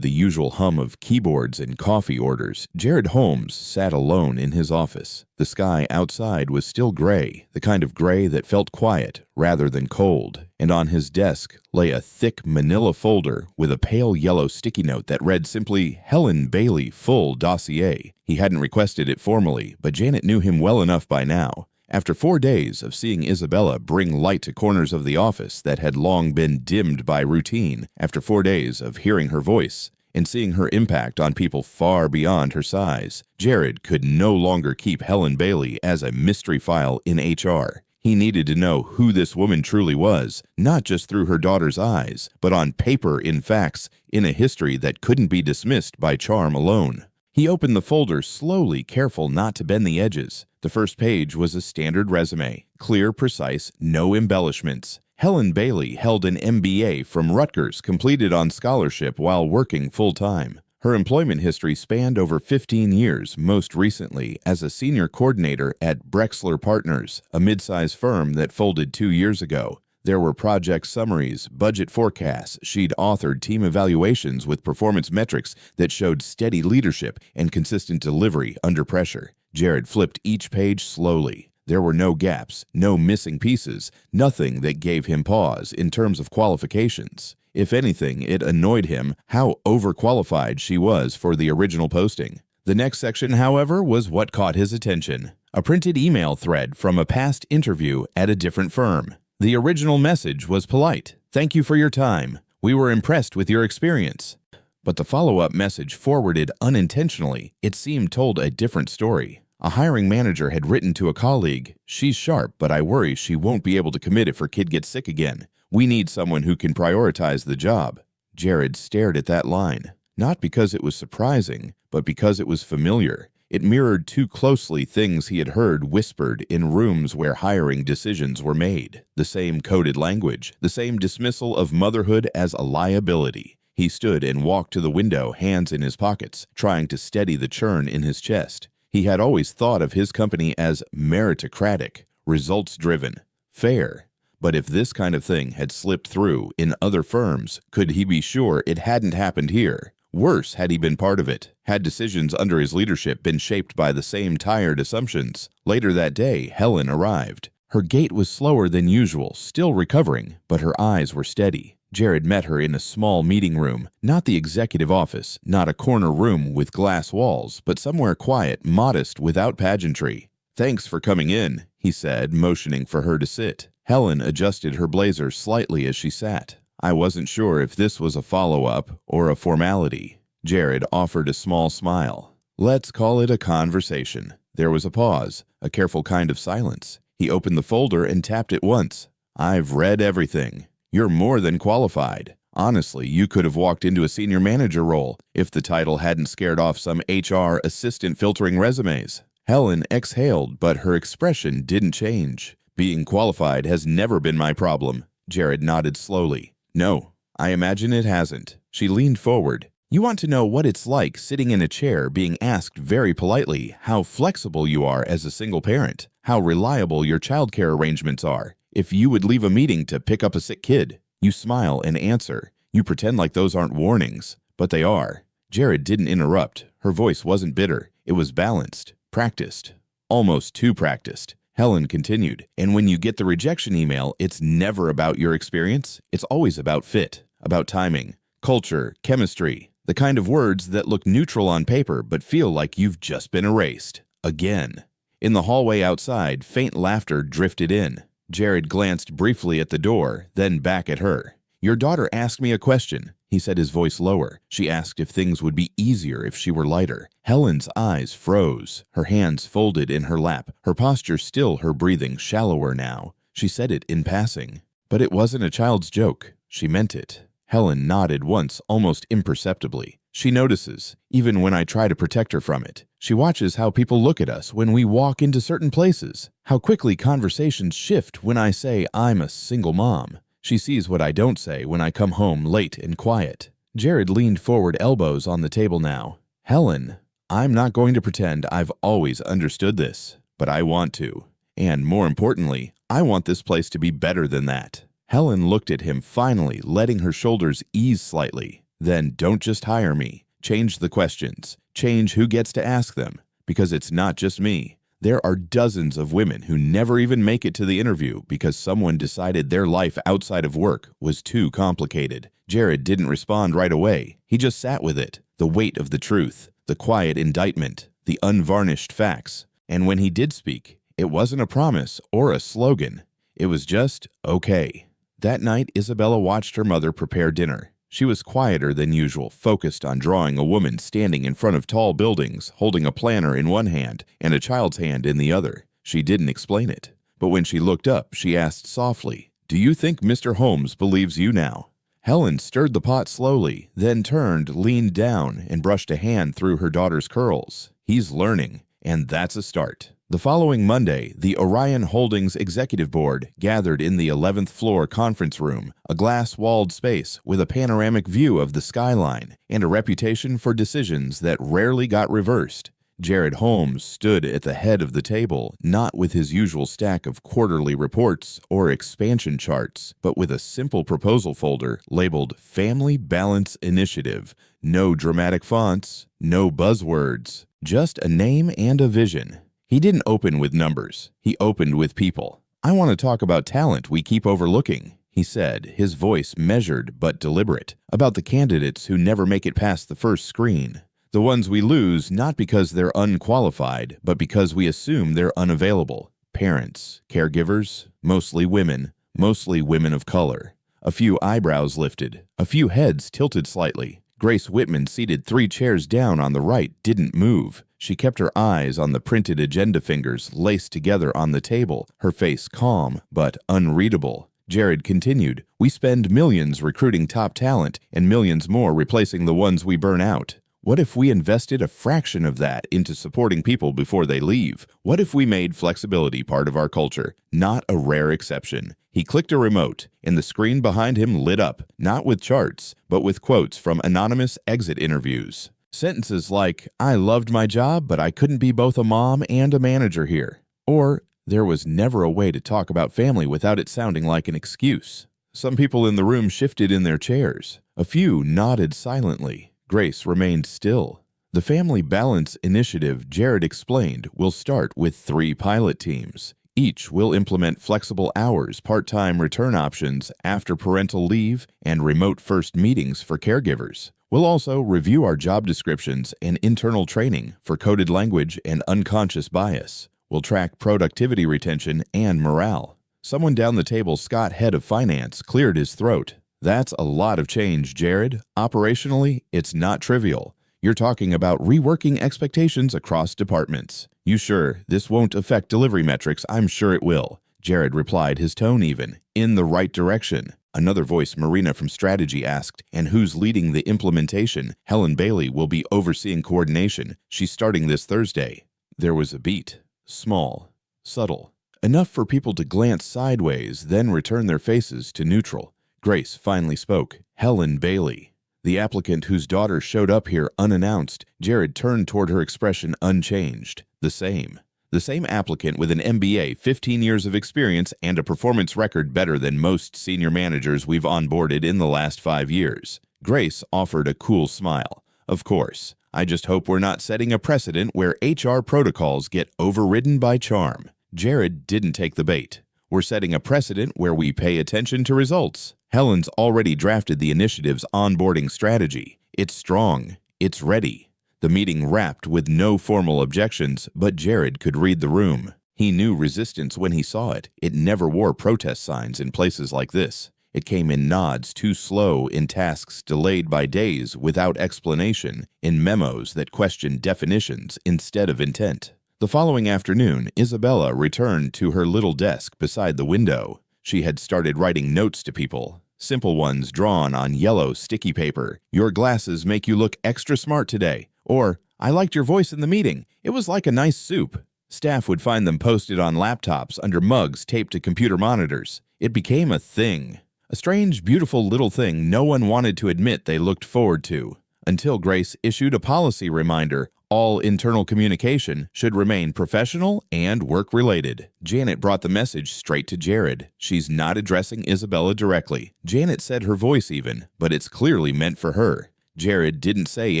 the usual hum of keyboards and coffee orders, Jared Holmes sat alone in his office. The sky outside was still gray, the kind of gray that felt quiet rather than cold, and on his desk lay a thick manila folder with a pale yellow sticky note that read simply, "Helen Bailey Full Dossier." He hadn't requested it formally, but Janet knew him well enough by now. After 4 days of seeing Isabella bring light to corners of the office that had long been dimmed by routine, after 4 days of hearing her voice and seeing her impact on people far beyond her size, Jared could no longer keep Helen Bailey as a mystery file in HR. He needed to know who this woman truly was, not just through her daughter's eyes, but on paper, in facts, in a history that couldn't be dismissed by charm alone. He opened the folder slowly, careful not to bend the edges. The first page was a standard resume, clear, precise, no embellishments. Helen Bailey held an MBA from Rutgers, completed on scholarship while working full-time. Her employment history spanned over 15 years, most recently as a senior coordinator at Brexler Partners, a mid-size firm that folded 2 years ago. There were project summaries, budget forecasts. She'd authored team evaluations with performance metrics that showed steady leadership and consistent delivery under pressure. Jared flipped each page slowly. There were no gaps, no missing pieces, nothing that gave him pause in terms of qualifications. If anything, it annoyed him how overqualified she was for the original posting. The next section, however, was what caught his attention. A printed email thread from a past interview at a different firm. The original message was polite. "Thank you for your time. We were impressed with your experience." But the follow-up message, forwarded unintentionally, it seemed told a different story. A hiring manager had written to a colleague, "She's sharp, but I worry she won't be able to commit if her kid gets sick again. We need someone who can prioritize the job." Jared stared at that line, not because it was surprising, but because it was familiar. It mirrored too closely things he had heard whispered in rooms where hiring decisions were made. The same coded language, the same dismissal of motherhood as a liability. He stood and walked to the window, hands in his pockets, trying to steady the churn in his chest. He had always thought of his company as meritocratic, results-driven, fair. But if this kind of thing had slipped through in other firms, could he be sure it hadn't happened here? Worse, had he been part of it? Had decisions under his leadership been shaped by the same tired assumptions? Later that day, Helen arrived. Her gait was slower than usual, still recovering, but her eyes were steady. Jared met her in a small meeting room, not the executive office, not a corner room with glass walls, but somewhere quiet, modest, without pageantry. "Thanks for coming in," he said, motioning for her to sit. Helen adjusted her blazer slightly as she sat. "I wasn't sure if this was a follow-up or a formality." Jared offered a small smile. "Let's call it a conversation." There was a pause, a careful kind of silence. He opened the folder and tapped it once. "I've read everything. You're more than qualified. Honestly, you could have walked into a senior manager role if the title hadn't scared off some HR assistant filtering resumes." Helen exhaled, but her expression didn't change. "Being qualified has never been my problem." Jared nodded slowly. "No, I imagine it hasn't." She leaned forward. "You want to know what it's like sitting in a chair being asked very politely how flexible you are as a single parent, how reliable your childcare arrangements are. If you would leave a meeting to pick up a sick kid, you smile and answer. You pretend like those aren't warnings, but they are." Jared didn't interrupt. Her voice wasn't bitter. It was balanced, practiced, almost too practiced. Helen continued, "And when you get the rejection email, it's never about your experience. It's always about fit, about timing, culture, chemistry, the kind of words that look neutral on paper but feel like you've just been erased. Again." In the hallway outside, faint laughter drifted in. Jared glanced briefly at the door, then back at her. "Your daughter asked me a question," he said, his voice lower. "She asked if things would be easier if she were lighter." Helen's eyes froze, her hands folded in her lap, her posture still, her breathing shallower now. She said it in passing. But it wasn't a child's joke. She meant it. Helen nodded once, almost imperceptibly. "She notices, even when I try to protect her from it. She watches how people look at us when we walk into certain places, how quickly conversations shift when I say I'm a single mom. She sees what I don't say when I come home late and quiet." Jared leaned forward, elbows on the table now. "Helen, I'm not going to pretend I've always understood this, but I want to. And more importantly, I want this place to be better than that." Helen looked at him, finally letting her shoulders ease slightly. Then, don't just hire me. Change the questions. Change who gets to ask them. Because it's not just me. There are dozens of women who never even make it to the interview because someone decided their life outside of work was too complicated. Jared didn't respond right away. He just sat with it. The weight of the truth. The quiet indictment. The unvarnished facts. And when he did speak, it wasn't a promise or a slogan. It was just, okay. That night, Isabella watched her mother prepare dinner. She was quieter than usual, focused on drawing a woman standing in front of tall buildings, holding a planner in one hand and a child's hand in the other. She didn't explain it. But when she looked up, she asked softly, "Do you think Mr. Holmes believes you now?" Helen stirred the pot slowly, then turned, leaned down, and brushed a hand through her daughter's curls. He's learning, and that's a start. The following Monday, the Orion Holdings Executive Board gathered in the 11th floor conference room, a glass-walled space with a panoramic view of the skyline and a reputation for decisions that rarely got reversed. Jared Holmes stood at the head of the table, not with his usual stack of quarterly reports or expansion charts, but with a simple proposal folder labeled Family Balance Initiative. No dramatic fonts, no buzzwords, just a name and a vision. He didn't open with numbers. He opened with people. "I want to talk about talent we keep overlooking," he said, his voice measured but deliberate, "about the candidates who never make it past the first screen. The ones we lose not because they're unqualified, but because we assume they're unavailable. Parents, caregivers, mostly women of color." A few eyebrows lifted, a few heads tilted slightly. Grace Whitman, seated 3 chairs down on the right, didn't move. She kept her eyes on the printed agenda fingers laced together on the table, her face calm but unreadable. Jared continued, "We spend millions recruiting top talent and millions more replacing the ones we burn out. What if we invested a fraction of that into supporting people before they leave? What if we made flexibility part of our culture, not a rare exception?" He clicked a remote, and the screen behind him lit up, not with charts, but with quotes from anonymous exit interviews. Sentences like, "I loved my job, but I couldn't be both a mom and a manager here." Or, "There was never a way to talk about family without it sounding like an excuse." Some people in the room shifted in their chairs. A few nodded silently. Grace remained still. The Family Balance Initiative, Jared explained, will start with 3 pilot teams. Each will implement flexible hours, part-time return options, after parental leave, and remote-first meetings for caregivers. We'll also review our job descriptions and internal training for coded language and unconscious bias. We'll track productivity retention and morale. Someone down the table, Scott, head of finance, cleared his throat. "That's a lot of change, Jared. Operationally, it's not trivial. You're talking about reworking expectations across departments." "You sure this won't affect delivery metrics?" "I'm sure it will," Jared replied, his tone even. "In the right direction." Another voice, Marina from Strategy, asked, "And who's leading the implementation?" "Helen Bailey will be overseeing coordination. She's starting this Thursday." There was a beat. Small. Subtle. Enough for people to glance sideways, then return their faces to neutral. Grace finally spoke. "Helen Bailey." The applicant whose daughter showed up here unannounced. Jared turned toward her, expression unchanged. The same applicant with an MBA, 15 years of experience, and a performance record better than most senior managers we've onboarded in the last 5 years. Grace offered a cool smile. "Of course. I just hope we're not setting a precedent where HR protocols get overridden by charm." Jared didn't take the bait. "We're setting a precedent where we pay attention to results." Helen's already drafted the initiative's onboarding strategy. It's strong. It's ready. The meeting wrapped with no formal objections, but Jared could read the room. He knew resistance when he saw it. It never wore protest signs in places like this. It came in nods too slow, in tasks delayed by days without explanation, in memos that questioned definitions instead of intent. The following afternoon, Isabella returned to her little desk beside the window. She had started writing notes to people. Simple ones drawn on yellow sticky paper. "Your glasses make you look extra smart today." Or, "I liked your voice in the meeting. It was like a nice soup." Staff would find them posted on laptops under mugs taped to computer monitors. It became a thing. A strange, beautiful little thing no one wanted to admit they looked forward to. Until Grace issued a policy reminder, All internal communication should remain professional and work-related. Janet brought the message straight to Jared. She's not addressing Isabella directly. Janet said her voice even, but it's clearly meant for her. Jared didn't say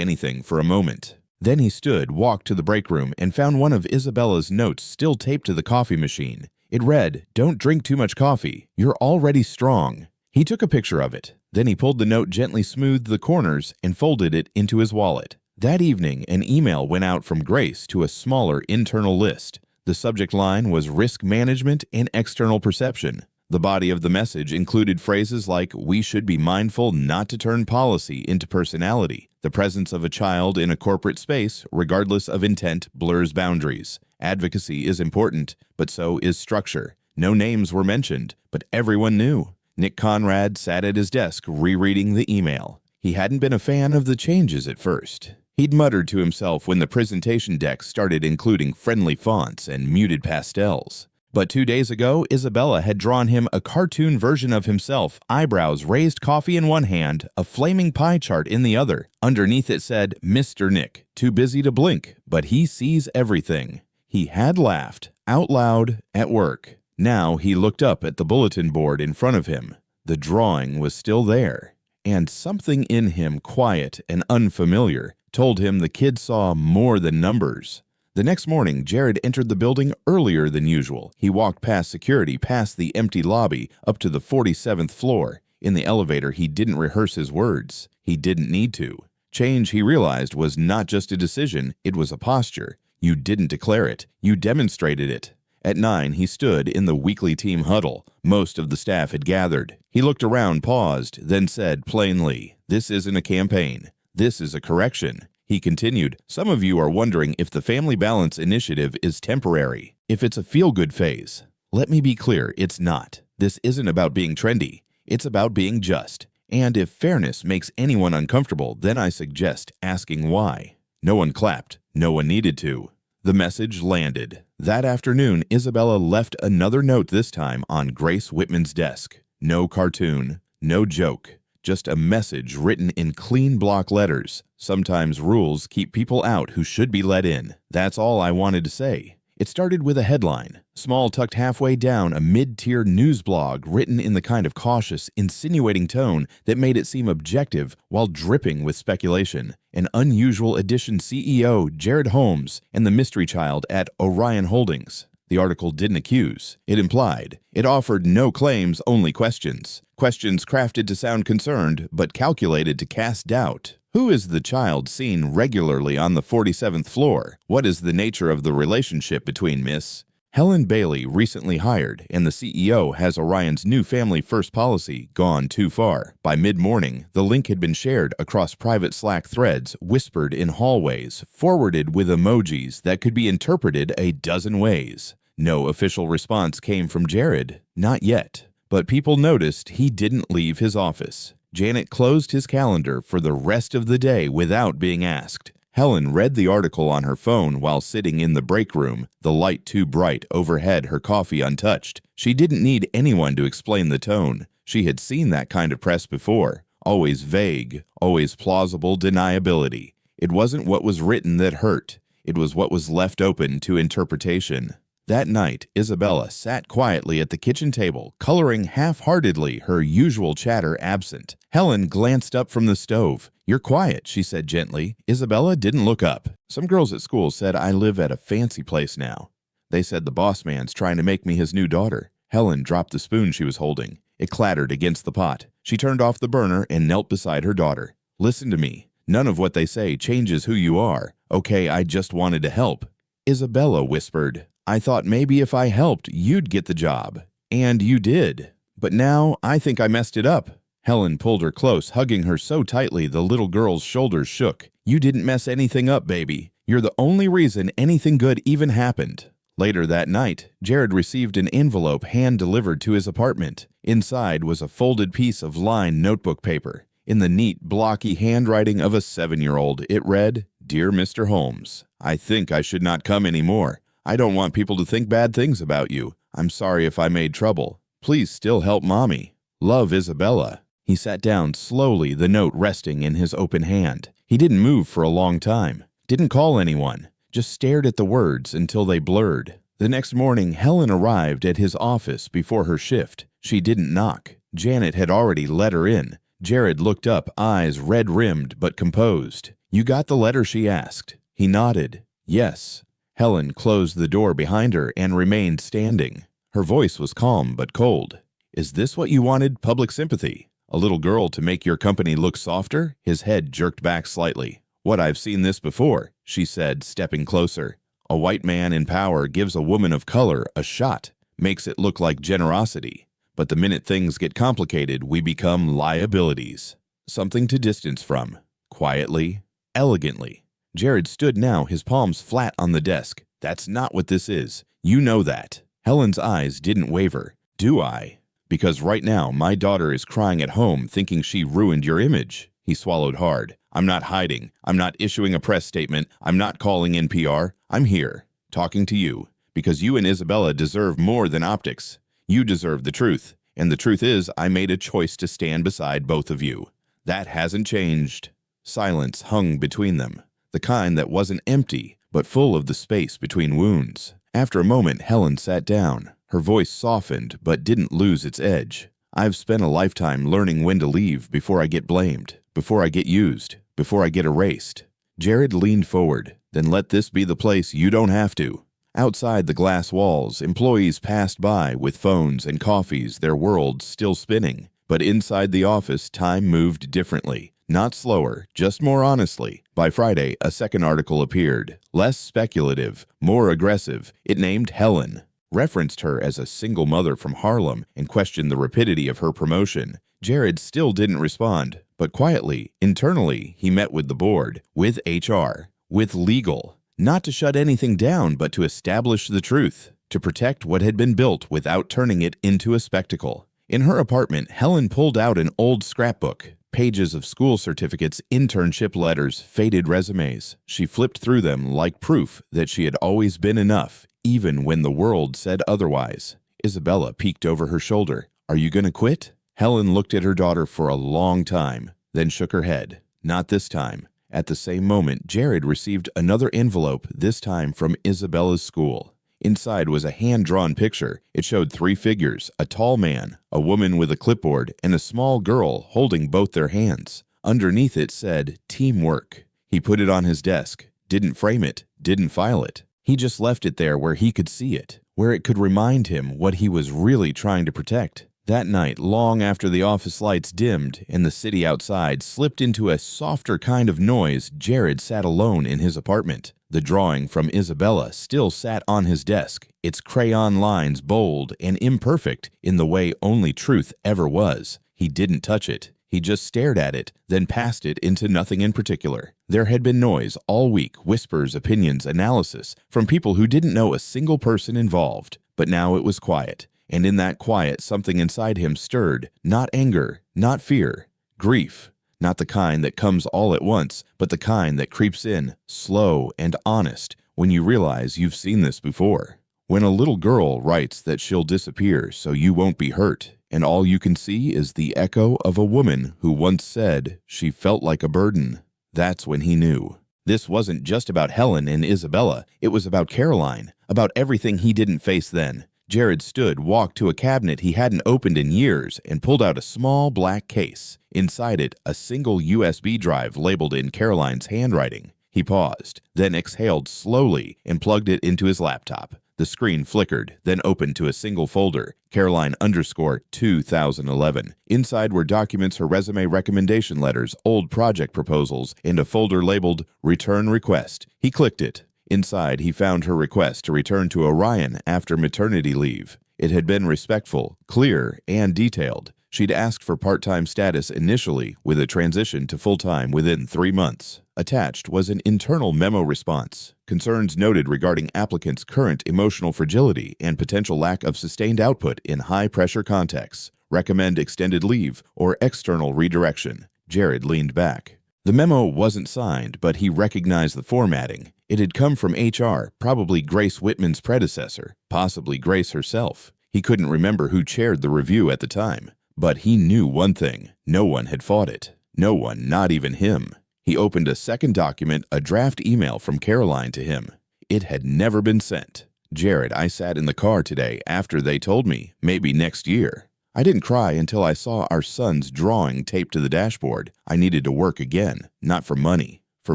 anything for a moment. Then he stood, walked to the break room, and found one of Isabella's notes still taped to the coffee machine. It read, "Don't drink too much coffee. You're already strong." He took a picture of it. Then he pulled the note, gently smoothed the corners, and folded it into his wallet. That evening, an email went out from Grace to a smaller internal list. The subject line was risk management and external perception. The body of the message included phrases like, "We should be mindful not to turn policy into personality. The presence of a child in a corporate space, regardless of intent, blurs boundaries. Advocacy is important, but so is structure." No names were mentioned, but everyone knew. Nick Conrad sat at his desk rereading the email. He hadn't been a fan of the changes at first. He'd muttered to himself when the presentation deck started including friendly fonts and muted pastels. But 2 days ago, Isabella had drawn him a cartoon version of himself, eyebrows raised, coffee in one hand, a flaming pie chart in the other. Underneath it said, "Mr. Nick, too busy to blink, but he sees everything." He had laughed, out loud, at work. Now he looked up at the bulletin board in front of him. The drawing was still there, and something in him, quiet and unfamiliar, told him the kid saw more than numbers. The next morning, Jared entered the building earlier than usual. He walked past security, past the empty lobby, up to the 47th floor. In the elevator, he didn't rehearse his words. He didn't need to. Change, he realized, was not just a decision, it was a posture. You didn't declare it, you demonstrated it. At 9, he stood in the weekly team huddle. Most of the staff had gathered. He looked around, paused, then said plainly, "This isn't a campaign. This is a correction." He continued, "Some of you are wondering if the Family Balance Initiative is temporary, if it's a feel-good phase. Let me be clear, it's not. This isn't about being trendy. It's about being just. And if fairness makes anyone uncomfortable, then I suggest asking why." No one clapped. No one needed to. The message landed. That afternoon, Isabella left another note, this time on Grace Whitman's desk. No cartoon, no joke. Just a message written in clean block letters. Sometimes rules keep people out who should be let in. That's all I wanted to say. It started with a headline, small, tucked halfway down a mid-tier news blog written in the kind of cautious, insinuating tone that made it seem objective while dripping with speculation. An unusual addition: CEO Jared Holmes and the mystery child at Orion Holdings. The article didn't accuse, it implied. It offered no claims, only questions. Questions crafted to sound concerned, but calculated to cast doubt. Who is the child seen regularly on the 47th floor? What is the nature of the relationship between Miss Helen Bailey, recently hired, and the CEO? Has Orion's new family first policy gone too far? By mid-morning, the link had been shared across private Slack threads, whispered in hallways, forwarded with emojis that could be interpreted a dozen ways. No official response came from Jared, not yet. But people noticed he didn't leave his office. Janet closed his calendar for the rest of the day without being asked. Helen read the article on her phone while sitting in the break room, the light too bright overhead, her coffee untouched. She didn't need anyone to explain the tone. She had seen that kind of press before. Always vague, always plausible deniability. It wasn't what was written that hurt. It was what was left open to interpretation. That night, Isabella sat quietly at the kitchen table, coloring half-heartedly, her usual chatter absent. Helen glanced up from the stove. "You're quiet," she said gently. Isabella didn't look up. "Some girls at school said I live at a fancy place now. They said the boss man's trying to make me his new daughter." Helen dropped the spoon she was holding. It clattered against the pot. She turned off the burner and knelt beside her daughter. "Listen to me. None of what they say changes who you are. Okay, I just wanted to help." Isabella whispered, "I thought maybe if I helped, you'd get the job. And you did. But now I think I messed it up." Helen pulled her close, hugging her so tightly the little girl's shoulders shook. "You didn't mess anything up, baby. You're the only reason anything good even happened." Later that night, Jared received an envelope hand-delivered to his apartment. Inside was a folded piece of lined notebook paper. In the neat, blocky handwriting of a 7-year-old, it read, "Dear Mr. Holmes, I think I should not come anymore. I don't want people to think bad things about you. I'm sorry if I made trouble. Please still help Mommy. Love, Isabella." He sat down slowly, the note resting in his open hand. He didn't move for a long time. Didn't call anyone, just stared at the words until they blurred. The next morning, Helen arrived at his office before her shift. She didn't knock. Janet had already let her in. Jared looked up, eyes red-rimmed but composed. "You got the letter?" she asked. He nodded. "Yes." Helen closed the door behind her and remained standing. Her voice was calm but cold. "Is this what you wanted, public sympathy? A little girl to make your company look softer?" His head jerked back slightly. "What, I've seen this before," she said, stepping closer. "A white man in power gives a woman of color a shot, makes it look like generosity. But the minute things get complicated, we become liabilities. Something to distance from. Quietly, elegantly." Jared stood now, his palms flat on the desk. "That's not what this is. You know that." Helen's eyes didn't waver. "Do I? Because right now, my daughter is crying at home thinking she ruined your image." He swallowed hard. "I'm not hiding. I'm not issuing a press statement. I'm not calling NPR. I'm here, talking to you, because you and Isabella deserve more than optics. You deserve the truth. And the truth is, I made a choice to stand beside both of you. That hasn't changed." Silence hung between them, the kind that wasn't empty, but full of the space between wounds. After a moment, Helen sat down. Her voice softened, but didn't lose its edge. "I've spent a lifetime learning when to leave before I get blamed, before I get used, before I get erased." Jared leaned forward. "Then let this be the place you don't have to." Outside the glass walls, employees passed by with phones and coffees, their worlds still spinning. But inside the office, time moved differently. Not slower, just more honestly. By Friday, a second article appeared. Less speculative, more aggressive. It named Helen, referenced her as a single mother from Harlem, and questioned the rapidity of her promotion. Jared still didn't respond, but quietly, internally, he met with the board, with HR, with legal. Not to shut anything down, but to establish the truth, to protect what had been built without turning it into a spectacle. In her apartment, Helen pulled out an old scrapbook. Pages of school certificates, internship letters, faded resumes. She flipped through them like proof that she had always been enough, even when the world said otherwise. Isabella peeked over her shoulder. "Are you going to quit?" Helen looked at her daughter for a long time, then shook her head. "Not this time." At the same moment, Jared received another envelope, this time from Isabella's school. Inside was a hand-drawn picture. It showed 3 figures, a tall man, a woman with a clipboard, and a small girl holding both their hands. Underneath it said, "Teamwork." He put it on his desk, didn't frame it, didn't file it. He just left it there where he could see it, where it could remind him what he was really trying to protect. That night, long after the office lights dimmed and the city outside slipped into a softer kind of noise, Jared sat alone in his apartment. The drawing from Isabella still sat on his desk, its crayon lines bold and imperfect in the way only truth ever was. He didn't touch it. He just stared at it, then passed it into nothing in particular. There had been noise all week, whispers, opinions, analysis, from people who didn't know a single person involved. But now it was quiet. And in that quiet, something inside him stirred. Not anger, not fear, grief. Not the kind that comes all at once, but the kind that creeps in, slow and honest, when you realize you've seen this before. When a little girl writes that she'll disappear so you won't be hurt, and all you can see is the echo of a woman who once said she felt like a burden, that's when he knew. This wasn't just about Helen and Isabella. It was about Caroline, about everything he didn't face then. Jared stood, walked to a cabinet he hadn't opened in years, and pulled out a small black case. Inside it, a single USB drive labeled in Caroline's handwriting. He paused, then exhaled slowly and plugged it into his laptop. The screen flickered, then opened to a single folder, Caroline_2011. Inside were documents, her resume, recommendation letters, old project proposals, and a folder labeled Return Request. He clicked it. Inside, he found her request to return to Orion after maternity leave. It had been respectful, clear, and detailed. She'd asked for part-time status initially, with a transition to full-time within 3 months. Attached was an internal memo response. Concerns noted regarding applicants' current emotional fragility and potential lack of sustained output in high-pressure contexts. Recommend extended leave or external redirection. Jared leaned back. The memo wasn't signed, but he recognized the formatting. It had come from HR, probably Grace Whitman's predecessor, possibly Grace herself. He couldn't remember who chaired the review at the time. But he knew one thing. No one had fought it. No one, not even him. He opened a second document, a draft email from Caroline to him. It had never been sent. Jared, I sat in the car today after they told me, maybe next year. I didn't cry until I saw our son's drawing taped to the dashboard. I needed to work again, not for money, for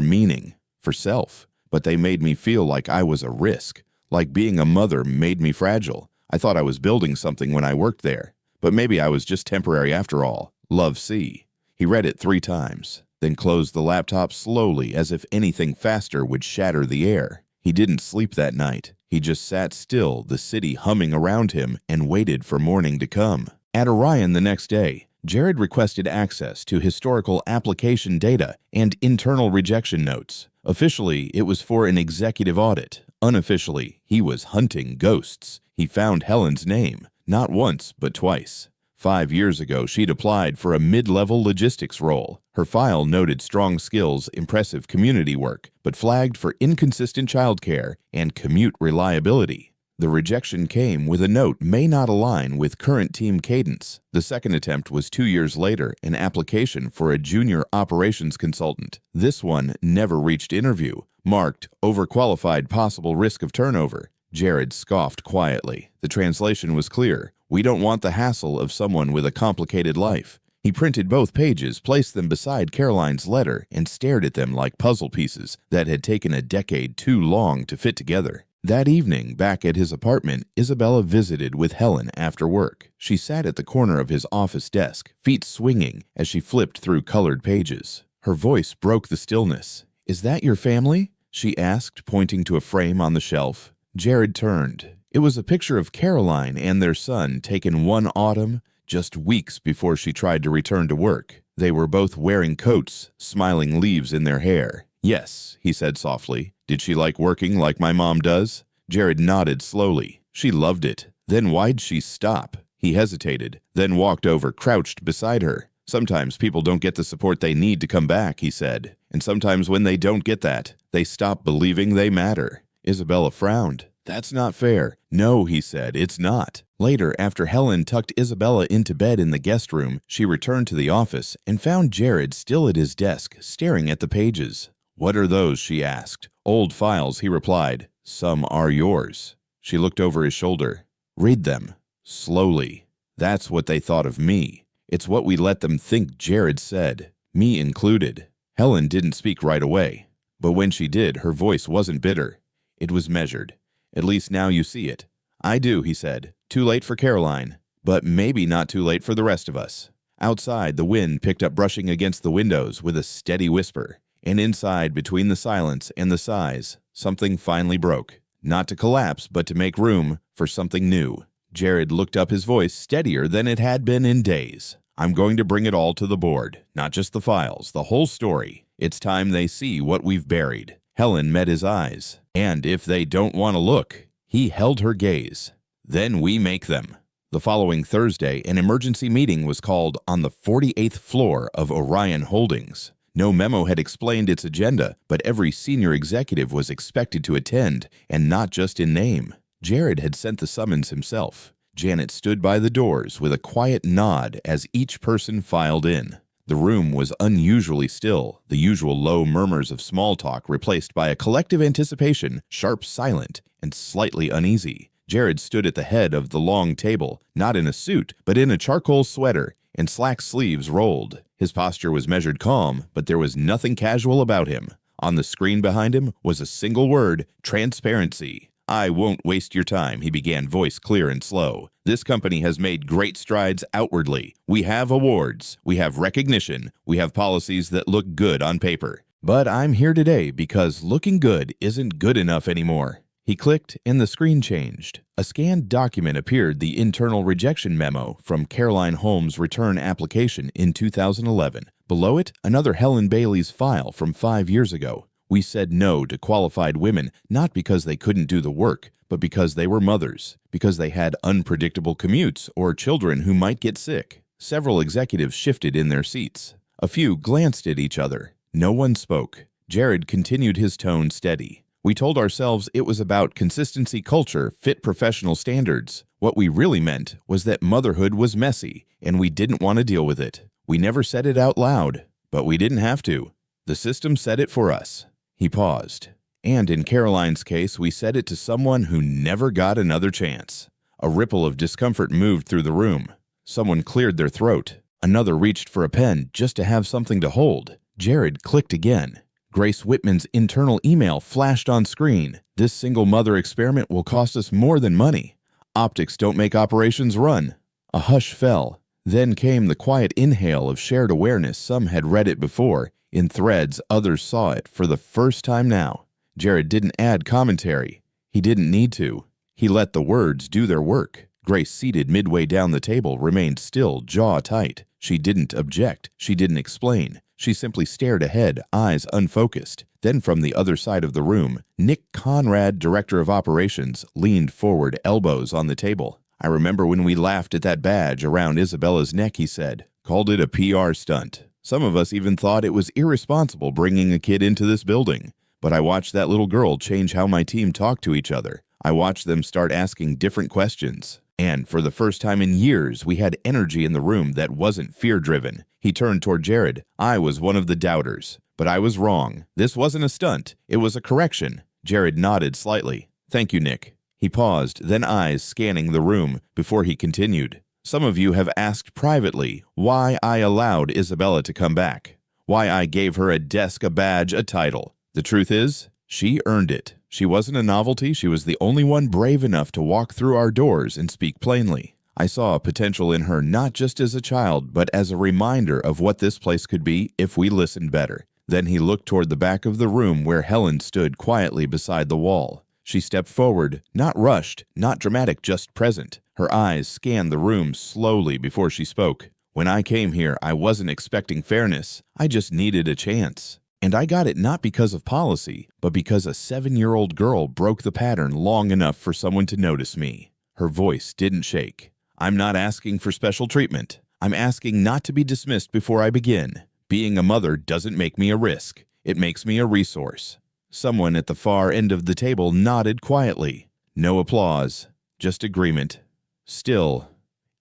meaning, for self. But they made me feel like I was a risk, like being a mother made me fragile. I thought I was building something when I worked there, but maybe I was just temporary after all. Love, C. He read it 3 times, then closed the laptop slowly as if anything faster would shatter the air. He didn't sleep that night. He just sat still, the city humming around him, and waited for morning to come. At Orion the next day, Jared requested access to historical application data and internal rejection notes. Officially, it was for an executive audit. Unofficially, he was hunting ghosts. He found Helen's name, not once, but twice. 5 years ago, she'd applied for a mid-level logistics role. Her file noted strong skills, impressive community work, but flagged for inconsistent childcare and commute reliability. The rejection came with a note may not align with current team cadence. The second attempt was 2 years later, an application for a junior operations consultant. This one never reached interview, marked overqualified, possible risk of turnover. Jared scoffed quietly. The translation was clear. We don't want the hassle of someone with a complicated life. He printed both pages, placed them beside Caroline's letter, and stared at them like puzzle pieces that had taken a decade too long to fit together. That evening, back at his apartment, Isabella visited with Helen after work. She sat at the corner of his office desk, feet swinging as she flipped through colored pages. Her voice broke the stillness. "Is that your family?" she asked, pointing to a frame on the shelf. Jared turned. It was a picture of Caroline and their son taken one autumn, just weeks before she tried to return to work. They were both wearing coats, smiling leaves in their hair. "Yes," he said softly. "Did she like working like my mom does?" Jared nodded slowly. "She loved it." "Then why'd she stop?" He hesitated, then walked over, crouched beside her. "Sometimes people don't get the support they need to come back," he said. "And sometimes when they don't get that, they stop believing they matter." Isabella frowned. "That's not fair." "No," he said, "it's not." Later, after Helen tucked Isabella into bed in the guest room, she returned to the office and found Jared still at his desk, staring at the pages. "What are those?" she asked. "Old files," he replied. "Some are yours." She looked over his shoulder. "Read them." Slowly. "That's what they thought of me. It's what we let them think," Jared said. "Me included." Helen didn't speak right away. But when she did, her voice wasn't bitter. It was measured. "At least now you see it." "I do," he said. "Too late for Caroline, but maybe not too late for the rest of us." Outside, the wind picked up brushing against the windows with a steady whisper. And inside, between the silence and the sighs, something finally broke. Not to collapse, but to make room for something new. Jared looked up, his voice steadier than it had been in days. "I'm going to bring it all to the board. Not just the files, the whole story. It's time they see what we've buried." Helen met his eyes. "And if they don't want to look," he held her gaze, "then we make them." The following Thursday, an emergency meeting was called on the 48th floor of Orion Holdings. No memo had explained its agenda, but every senior executive was expected to attend, and not just in name. Jared had sent the summons himself. Janet stood by the doors with a quiet nod as each person filed in. The room was unusually still, the usual low murmurs of small talk replaced by a collective anticipation, sharp, silent, and slightly uneasy. Jared stood at the head of the long table, not in a suit, but in a charcoal sweater, and slack sleeves rolled. His posture was measured calm, but there was nothing casual about him. On the screen behind him was a single word: transparency. "I won't waste your time," he began, voice clear and slow. "This company has made great strides outwardly. We have awards, we have recognition, we have policies that look good on paper. But I'm here today because looking good isn't good enough anymore." He clicked and the screen changed. A scanned document appeared, the internal rejection memo from Caroline Holmes' return application in 2011. Below it, another Helen Bailey's file from 5 years ago. "We said no to qualified women, not because they couldn't do the work, but because they were mothers, because they had unpredictable commutes or children who might get sick." Several executives shifted in their seats. A few glanced at each other. No one spoke. Jared continued, his tone steady. "We told ourselves it was about consistency, culture, fit professional standards. What we really meant was that motherhood was messy, and we didn't want to deal with it. We never said it out loud, but we didn't have to." The system said it for us." He paused. "And in Caroline's case, we said it to someone who never got another chance." A ripple of discomfort moved through the room. Someone cleared their throat. Another reached for a pen just to have something to hold. Jared clicked again. Grace Whitman's internal email flashed on screen. "This single mother experiment will cost us more than money. Optics don't make operations run." A hush fell. Then came the quiet inhale of shared awareness. Some had read it before. In threads, others saw it for the first time now. Jared didn't add commentary. He didn't need to. He let the words do their work. Grace, seated midway down the table, remained still, jaw tight. She didn't object. She didn't explain. She simply stared ahead, eyes unfocused. Then from the other side of the room, Nick Conrad, director of operations, leaned forward, elbows on the table. "I remember when we laughed at that badge around Isabella's neck," he said. "Called it a PR stunt. Some of us even thought it was irresponsible bringing a kid into this building. But I watched that little girl change how my team talked to each other. I watched them start asking different questions. And for the first time in years, we had energy in the room that wasn't fear-driven." He turned toward Jared. "I was one of the doubters. But I was wrong. This wasn't a stunt. It was a correction." Jared nodded slightly. "Thank you, Nick." He paused, then eyes scanning the room before he continued. "Some of you have asked privately why I allowed Isabella to come back. Why I gave her a desk, a badge, a title. The truth is, she earned it. She wasn't a novelty. She was the only one brave enough to walk through our doors and speak plainly. I saw a potential in her not just as a child, but as a reminder of what this place could be if we listened better." Then he looked toward the back of the room where Helen stood quietly beside the wall. She stepped forward, not rushed, not dramatic, just present. Her eyes scanned the room slowly before she spoke. "When I came here, I wasn't expecting fairness. I just needed a chance. And I got it not because of policy, but because a 7-year-old girl broke the pattern long enough for someone to notice me." Her voice didn't shake. "I'm not asking for special treatment. I'm asking not to be dismissed before I begin. Being a mother doesn't make me a risk. It makes me a resource." Someone at the far end of the table nodded quietly. No applause, just agreement. Still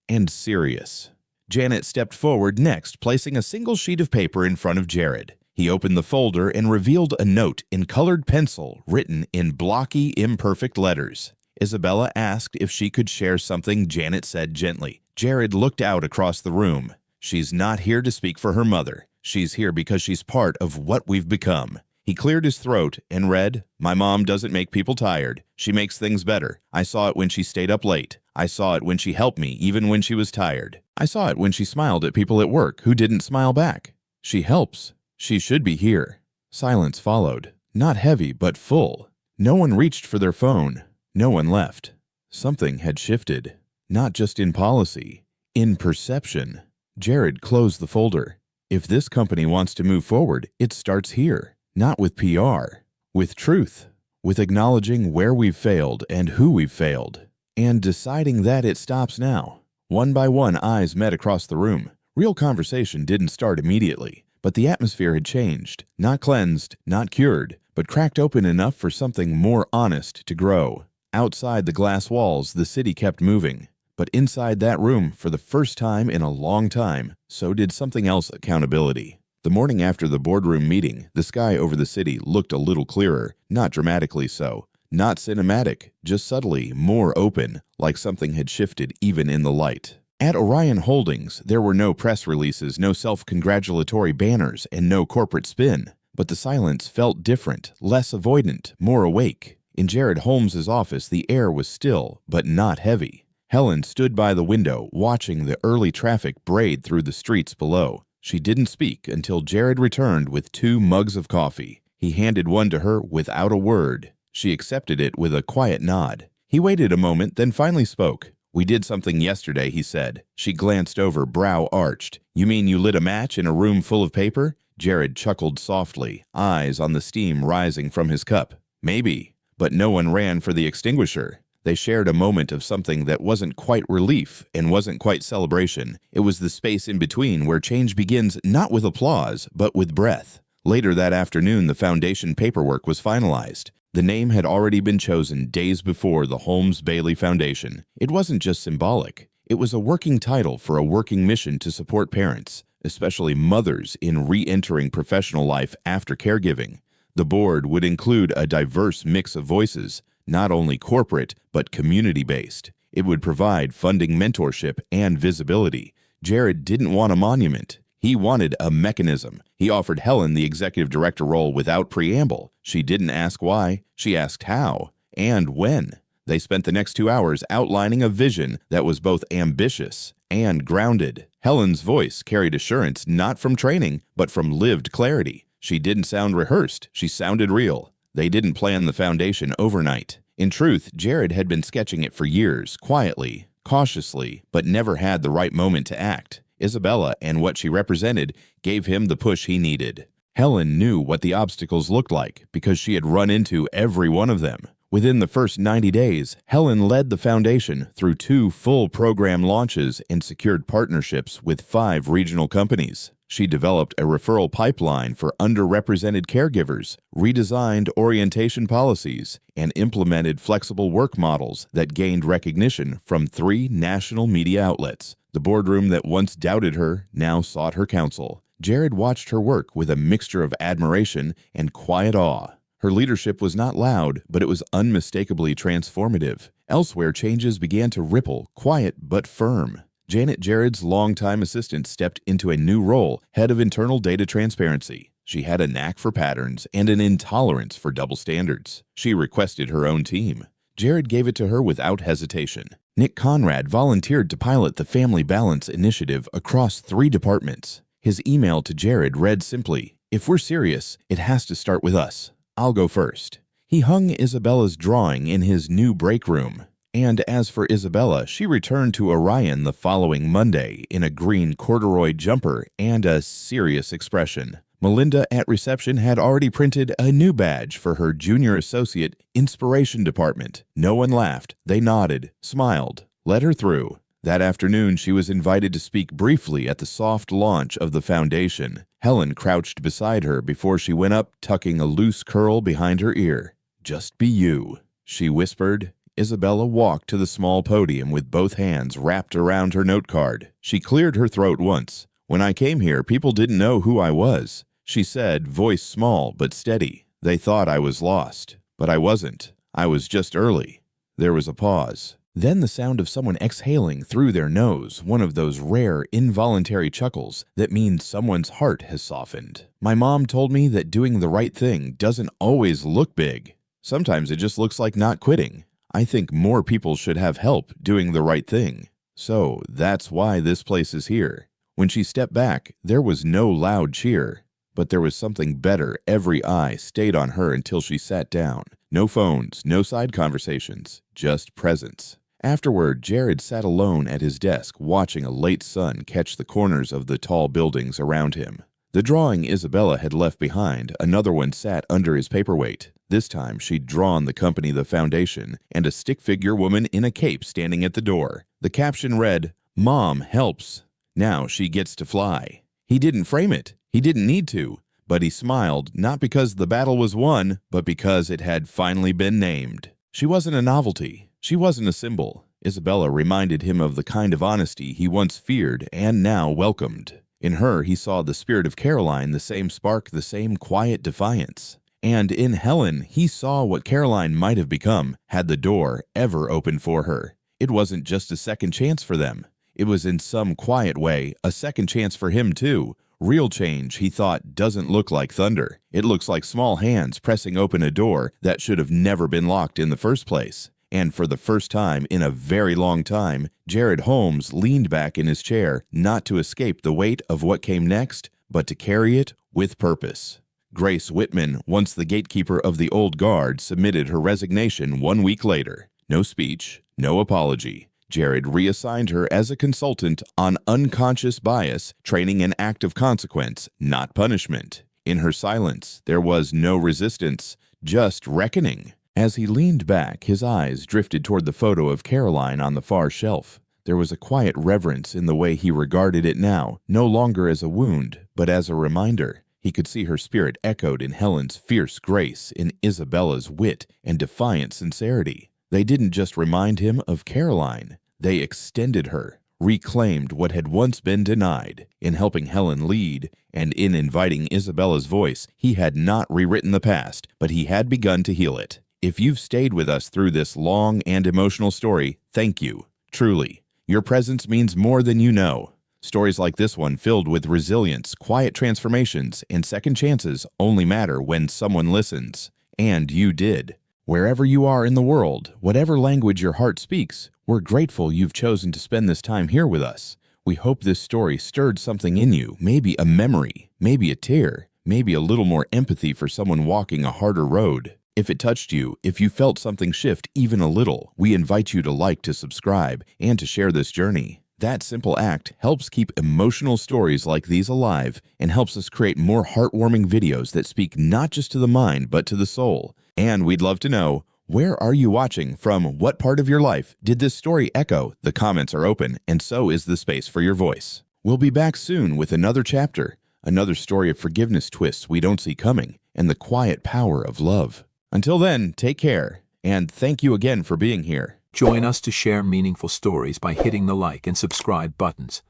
and serious. Janet stepped forward next, placing a single sheet of paper in front of Jared. He opened the folder and revealed a note in colored pencil written in blocky, imperfect letters. Isabella asked if she could share something. Janet said gently. Jared looked out across the room. "She's not here to speak for her mother. She's here because she's part of what we've become." He cleared his throat and read, "My mom doesn't make people tired. She makes things better. I saw it when she stayed up late. I saw it when she helped me even when she was tired. I saw it when she smiled at people at work who didn't smile back. She helps. She should be here." Silence followed, not heavy but full. No one reached for their phone. No one left. Something had shifted, not just in policy, in perception. Jared closed the folder. If this company wants to move forward, it starts here, not with PR, with truth, with acknowledging where we've failed and who we've failed, and deciding that it stops now. One by one, eyes met across the room. Real conversation didn't start immediately. But the atmosphere had changed, not cleansed, not cured, but cracked open enough for something more honest to grow. Outside the glass walls, the city kept moving. But inside that room, for the first time in a long time, so did something else: accountability. The morning after the boardroom meeting, the sky over the city looked a little clearer, not dramatically so, not cinematic, just subtly more open, like something had shifted even in the light. At Orion Holdings, there were no press releases, no self-congratulatory banners, and no corporate spin. But the silence felt different, less avoidant, more awake. In Jared Holmes's office, the air was still, but not heavy. Helen stood by the window, watching the early traffic braid through the streets below. She didn't speak until Jared returned with 2 mugs of coffee. He handed one to her without a word. She accepted it with a quiet nod. He waited a moment, then finally spoke. "We did something yesterday," he said. She glanced over, brow arched. "You mean you lit a match in a room full of paper?" Jared chuckled softly, eyes on the steam rising from his cup. "Maybe, but no one ran for the extinguisher." They shared a moment of something that wasn't quite relief and wasn't quite celebration. It was the space in between where change begins not with applause, but with breath. Later that afternoon, the foundation paperwork was finalized. The name had already been chosen days before: the Holmes Bailey Foundation. It wasn't just symbolic. It was a working title for a working mission to support parents, especially mothers in re-entering professional life after caregiving. The board would include a diverse mix of voices, not only corporate but community-based. It would provide funding, mentorship, and visibility. Jared didn't want a monument. He wanted a mechanism. He offered Helen the executive director role without preamble. She didn't ask why, she asked how and when. They spent the next 2 hours outlining a vision that was both ambitious and grounded. Helen's voice carried assurance not from training, but from lived clarity. She didn't sound rehearsed, she sounded real. They didn't plan the foundation overnight. In truth, Jared had been sketching it for years, quietly, cautiously, but never had the right moment to act. Isabella and what she represented gave him the push he needed. Helen knew what the obstacles looked like because she had run into every one of them. Within the first 90 days, Helen led the foundation through 2 full program launches and secured partnerships with 5 regional companies. She developed a referral pipeline for underrepresented caregivers, redesigned orientation policies, and implemented flexible work models that gained recognition from 3 national media outlets. The boardroom that once doubted her now sought her counsel. Jared watched her work with a mixture of admiration and quiet awe. Her leadership was not loud, but it was unmistakably transformative. Elsewhere, changes began to ripple, quiet but firm. Janet, Jared's longtime assistant, stepped into a new role, head of internal data transparency. She had a knack for patterns and an intolerance for double standards. She requested her own team. Jared gave it to her without hesitation. Nick Conrad volunteered to pilot the Family Balance Initiative across 3 departments. His email to Jared read simply, "If we're serious, it has to start with us. I'll go first." He hung Isabella's drawing in his new break room. And as for Isabella, she returned to Orion the following Monday in a green corduroy jumper and a serious expression. Melinda at reception had already printed a new badge for her junior associate inspiration department. No one laughed. They nodded, smiled, let her through. That afternoon, she was invited to speak briefly at the soft launch of the foundation. Helen crouched beside her before she went up, tucking a loose curl behind her ear. "Just be you," she whispered. Isabella walked to the small podium with both hands wrapped around her note card. She cleared her throat once. "When I came here, people didn't know who I was," she said, voice small but steady. "They thought I was lost. But I wasn't. I was just early." There was a pause. Then the sound of someone exhaling through their nose, one of those rare, involuntary chuckles that means someone's heart has softened. "My mom told me that doing the right thing doesn't always look big. Sometimes it just looks like not quitting. I think more people should have help doing the right thing. So that's why this place is here." When she stepped back, there was no loud cheer. But there was something better. Every eye stayed on her until she sat down. No phones, no side conversations, just presence. Afterward, Jared sat alone at his desk, watching a late sun catch the corners of the tall buildings around him. The drawing Isabella had left behind, another one sat under his paperweight. This time, she'd drawn the company, the foundation, and a stick figure woman in a cape standing at the door. The caption read, "Mom helps. Now she gets to fly." He didn't frame it. He didn't need to. But he smiled, not because the battle was won, but because it had finally been named. She wasn't a novelty. She wasn't a symbol. Isabella reminded him of the kind of honesty he once feared and now welcomed. In her, he saw the spirit of Caroline, the same spark, the same quiet defiance. And in Helen, he saw what Caroline might have become had the door ever opened for her. It wasn't just a second chance for them. It was in some quiet way a second chance for him too. Real change, he thought, doesn't look like thunder. It looks like small hands pressing open a door that should have never been locked in the first place. And for the first time in a very long time, Jared Holmes leaned back in his chair, not to escape the weight of what came next, but to carry it with purpose. Grace Whitman, once the gatekeeper of the old guard, submitted her resignation 1 week later. No speech, no apology. Jared reassigned her as a consultant on unconscious bias, training an act of consequence, not punishment. In her silence, there was no resistance, just reckoning. As he leaned back, his eyes drifted toward the photo of Caroline on the far shelf. There was a quiet reverence in the way he regarded it now, no longer as a wound, but as a reminder. He could see her spirit echoed in Helen's fierce grace, in Isabella's wit and defiant sincerity. They didn't just remind him of Caroline. They extended her, reclaimed what had once been denied. In helping Helen lead, and in inviting Isabella's voice, he had not rewritten the past, but he had begun to heal it. If you've stayed with us through this long and emotional story, thank you. Truly, your presence means more than you know. Stories like this one, filled with resilience, quiet transformations, and second chances, only matter when someone listens. And you did. Wherever you are in the world, whatever language your heart speaks, we're grateful you've chosen to spend this time here with us. We hope this story stirred something in you, maybe a memory, maybe a tear, maybe a little more empathy for someone walking a harder road. If it touched you, if you felt something shift even a little, we invite you to like, to subscribe, and to share this journey. That simple act helps keep emotional stories like these alive and helps us create more heartwarming videos that speak not just to the mind but to the soul. And we'd love to know, where are you watching from? What part of your life did this story echo? The comments are open, and so is the space for your voice. We'll be back soon with another chapter, another story of forgiveness twists we don't see coming, and the quiet power of love. Until then, take care, and thank you again for being here. Join us to share meaningful stories by hitting the like and subscribe buttons.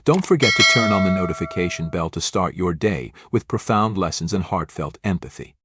Don't forget to turn on the notification bell to start your day with profound lessons and heartfelt empathy.